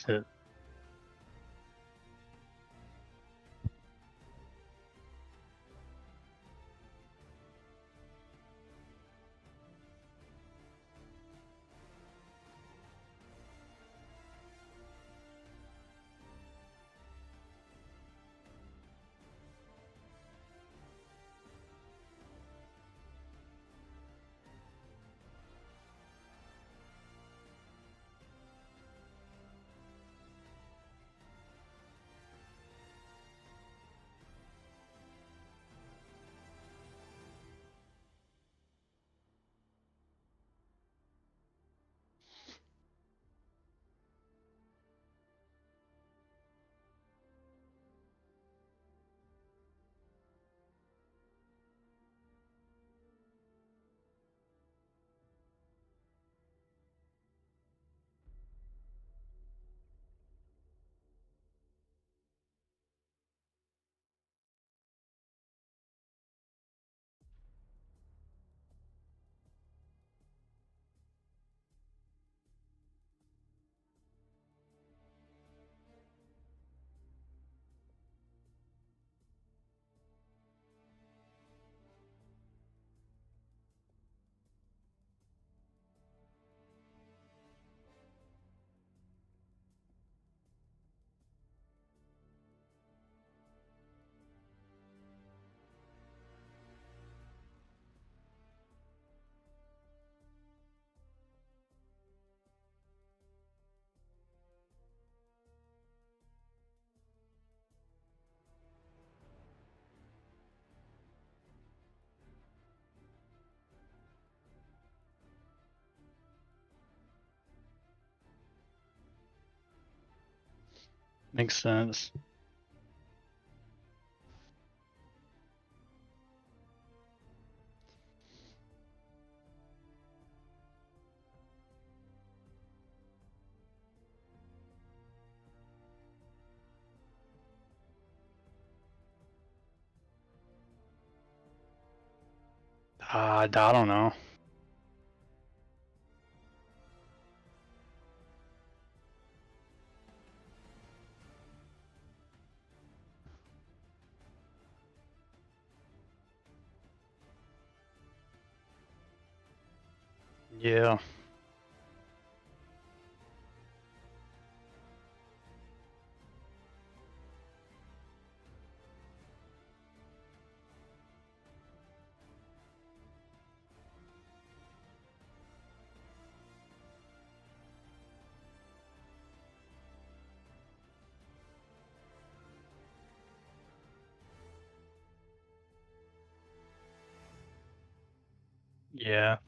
Shit. Makes sense. I don't know. Yeah. Yeah.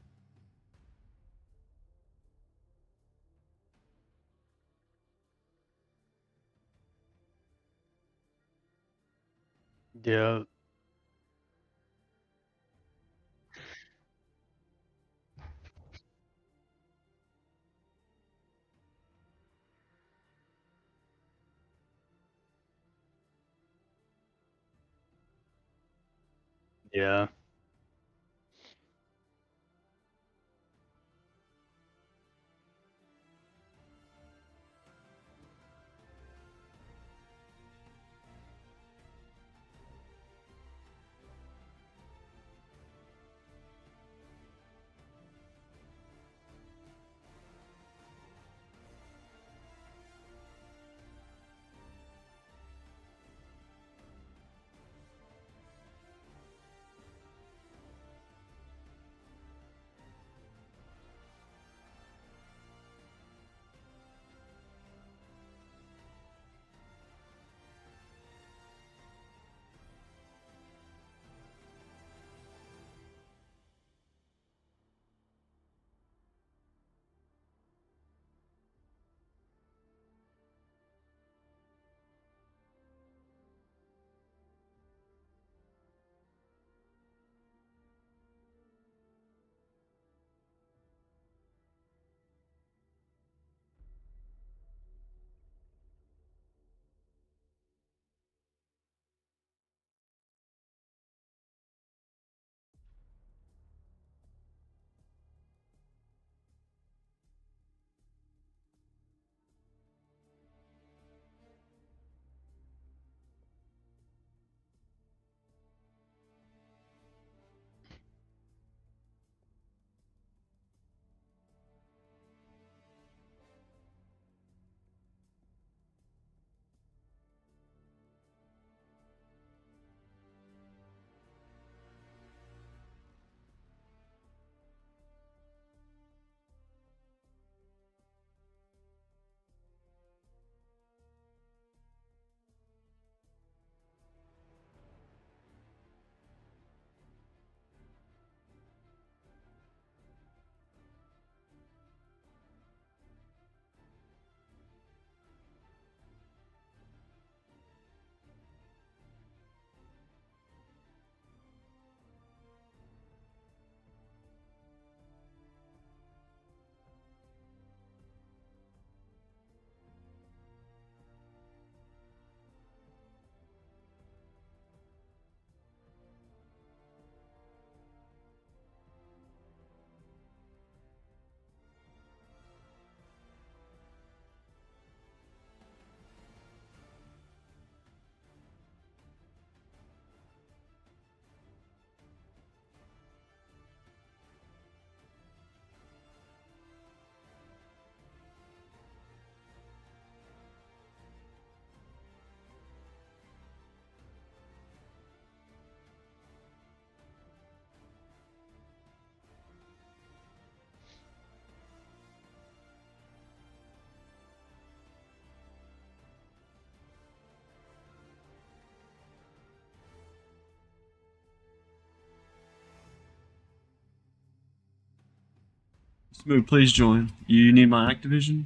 Yeah. Yeah. Smooth, please join. You need my Activision?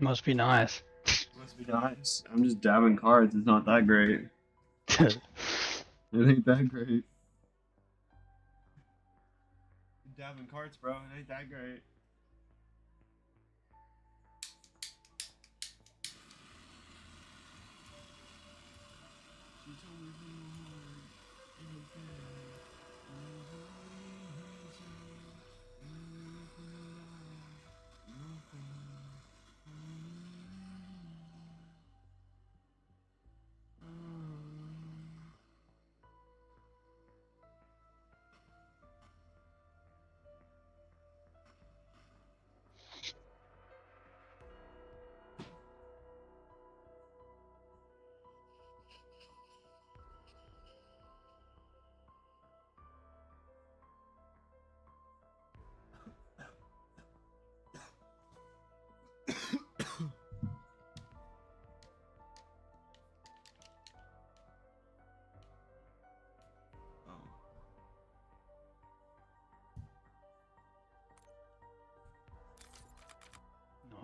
Must be nice. Must be nice. I'm just dabbing cards. It's not that great. It ain't that great. Dabbing cards, bro. It ain't that great.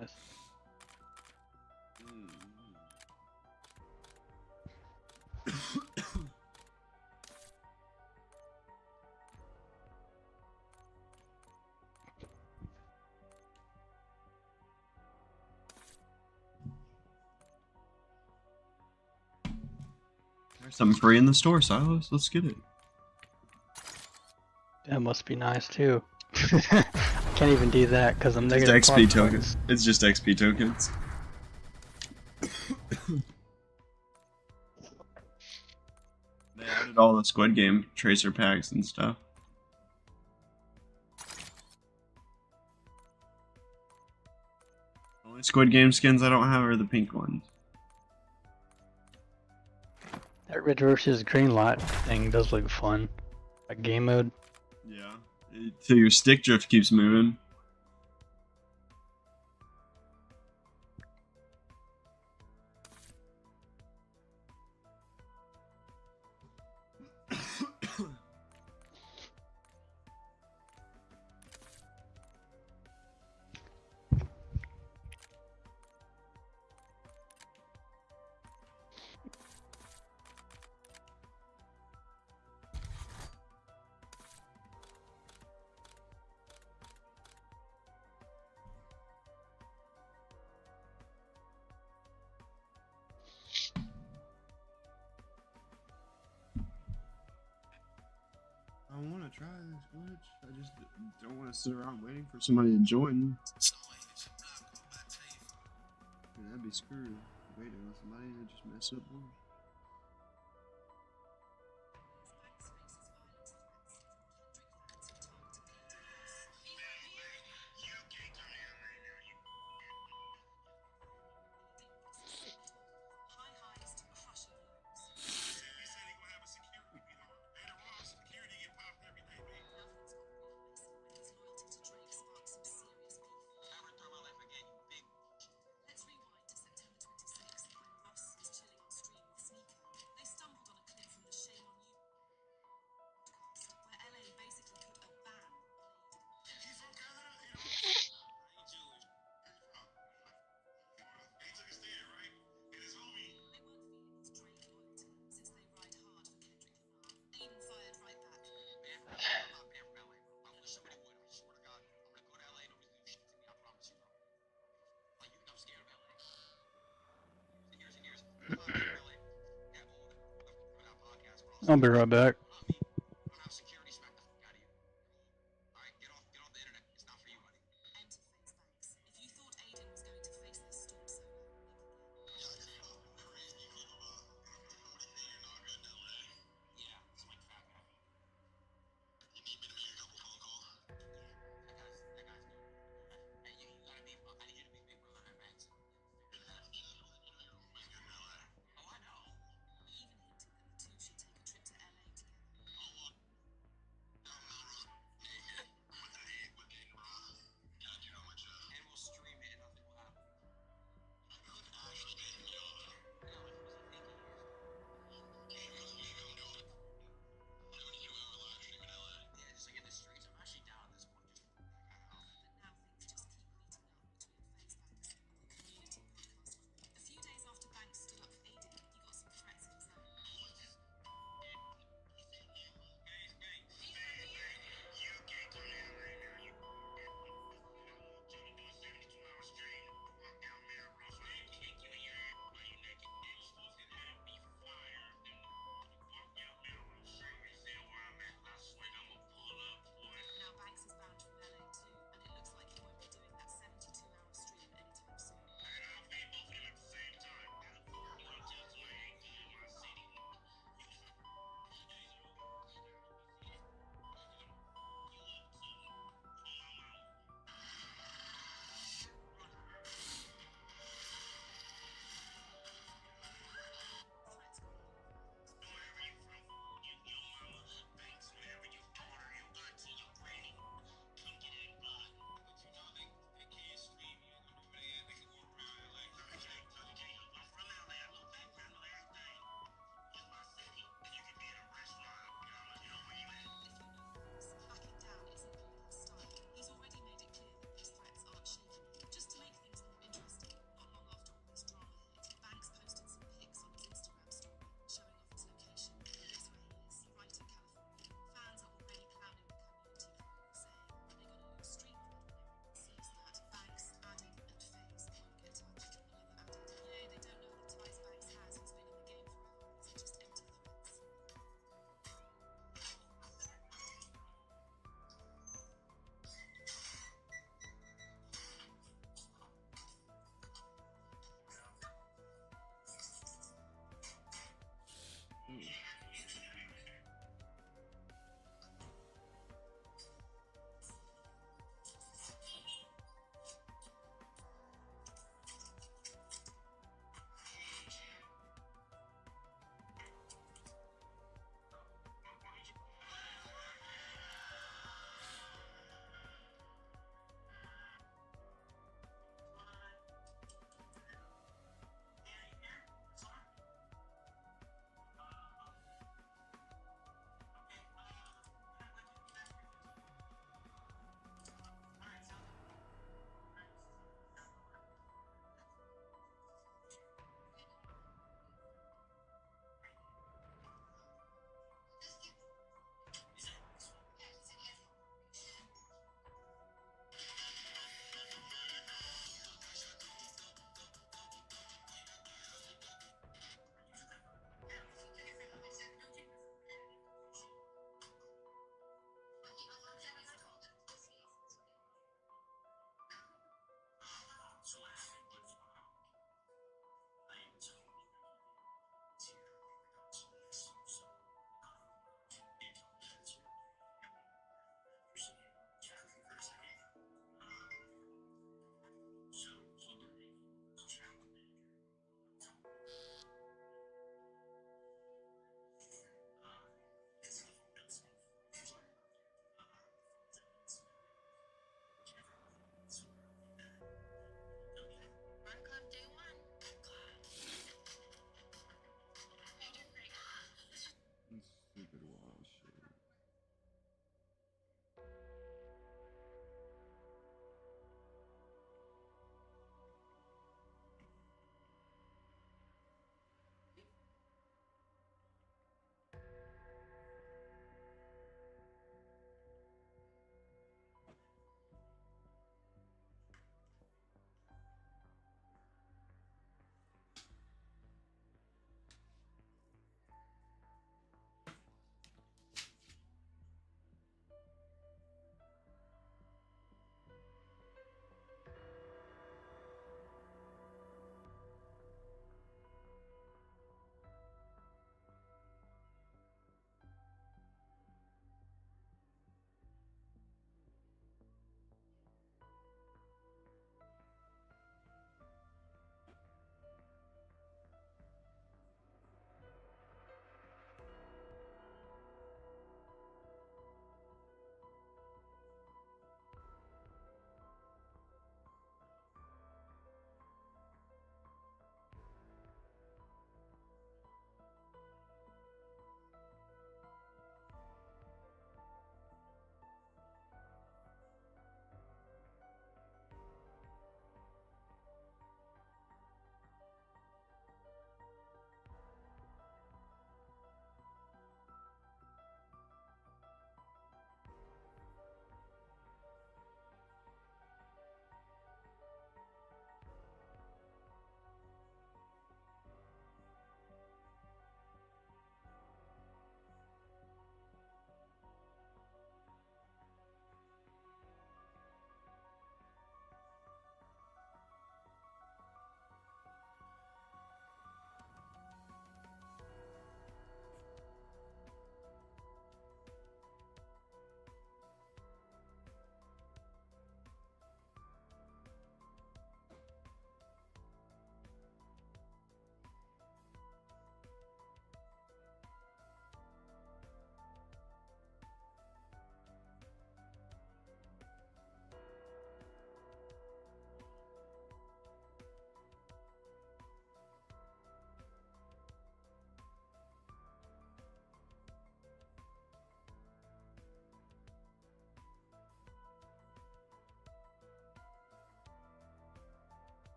Nice. There's something free in the store, Silas. Let's get it. That must be nice too. I can't even do that because I'm Just negative XP card tokens. points. It's just XP tokens. They added all the Squid Game tracer packs and stuff. The only Squid Game skins I don't have are the pink ones. That red versus green light thing does look fun. Like game mode. Yeah. So your stick drift keeps moving. I want to try this glitch. I just don't want to sit around waiting for somebody to join. Yeah, that'd be screwed. Waiting on somebody to just mess up more. I'll be right back.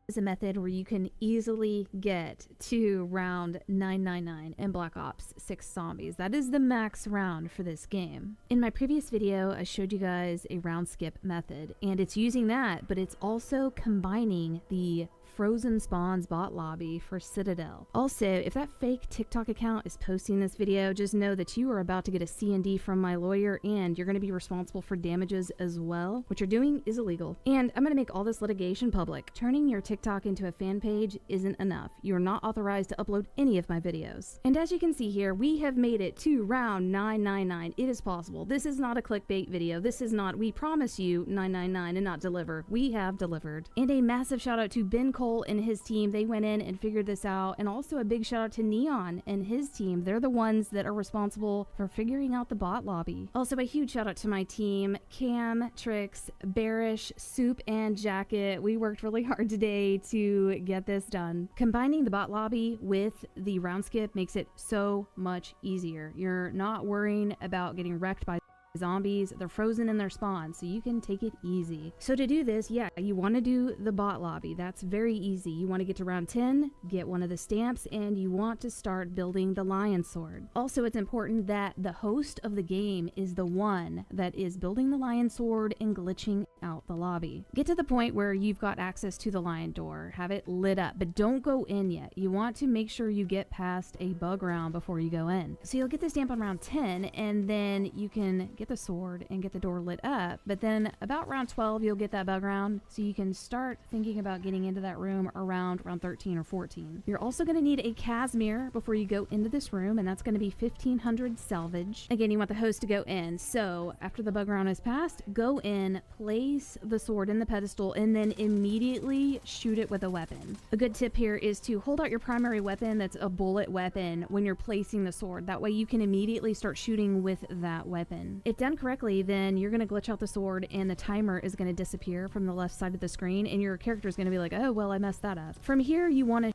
is a method where you can easily get to round 999 in Black Ops 6 Zombies. That is the max round for this game. In my previous video, I showed you guys a round skip method, and it's using that, but it's also combining the frozen spawns bot lobby for Citadel. Also, if that fake TikTok account is posting this video, just know that you are about to get a C&D from my lawyer, and you're going to be responsible for damages as well. What you're doing is illegal, and I'm going to make all this litigation public. Turning your TikTok into a fan page isn't enough. You're not authorized to upload any of my videos. And as you can see here, we have made it to round 999. It is possible. This is not a clickbait video. This is not, we promise you 999 and not deliver. We have delivered. And a massive shout out to Ben Cole and his team. They went in and figured this out. And also a big shout out to Neon and his team. They're the ones that are responsible for figuring out the bot lobby. Also a huge shout out to my team, Cam, Trix, Bearish, Soup, and Jacket. We worked really hard today to get this done. Combining the bot lobby with the round skip makes it so much easier. You're not worrying about getting wrecked by zombies. They're frozen in their spawn, so you can take it easy. So to do this, yeah, you want to do the bot lobby. That's very easy. You want to get to round 10, get one of the stamps, and you want to start building the lion sword. Also, it's important that the host of the game is the one that is building the lion sword and glitching out the lobby. Get to the point where you've got access to the lion door, have it lit up, but don't go in yet. You want to make sure you get past a bug round before you go in. So you'll get the stamp on round 10, and then you can get the sword and get the door lit up, but then about round 12 you'll get that bug round, so you can start thinking about getting into that room around round 13 or 14. You're also going to need a Casimir before you go into this room, and that's going to be 1500 salvage. Again, you want the host to go in, so after the bug round is passed, go in, place the sword in the pedestal, and then immediately shoot it with a weapon. A good tip here is to hold out your primary weapon that's a bullet weapon when you're placing the sword. That way you can immediately start shooting with that weapon. If done correctly, then you're going to glitch out the sword and the timer is going to disappear from the left side of the screen, and your character is going to be like, oh, well, I messed that up. From here, you want to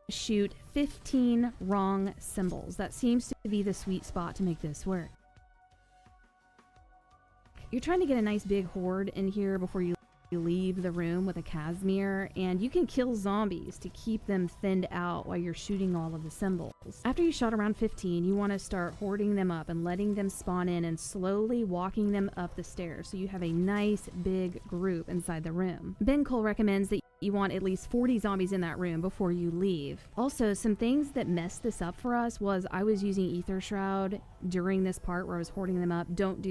shoot 15 wrong symbols. That seems to be the sweet spot to make this work. You're trying to get a nice big horde in here before you leave the room with a Casimir, and you can kill zombies to keep them thinned out while you're shooting all of the symbols. After you shot around 15, you want to start hoarding them up and letting them spawn in and slowly walking them up the stairs so you have a nice big group inside the room. Ben Cole recommends that you want at least 40 zombies in that room before you leave. Also, some things that messed this up for us was I was using Ether Shroud during this part where I was hoarding them up. Don't do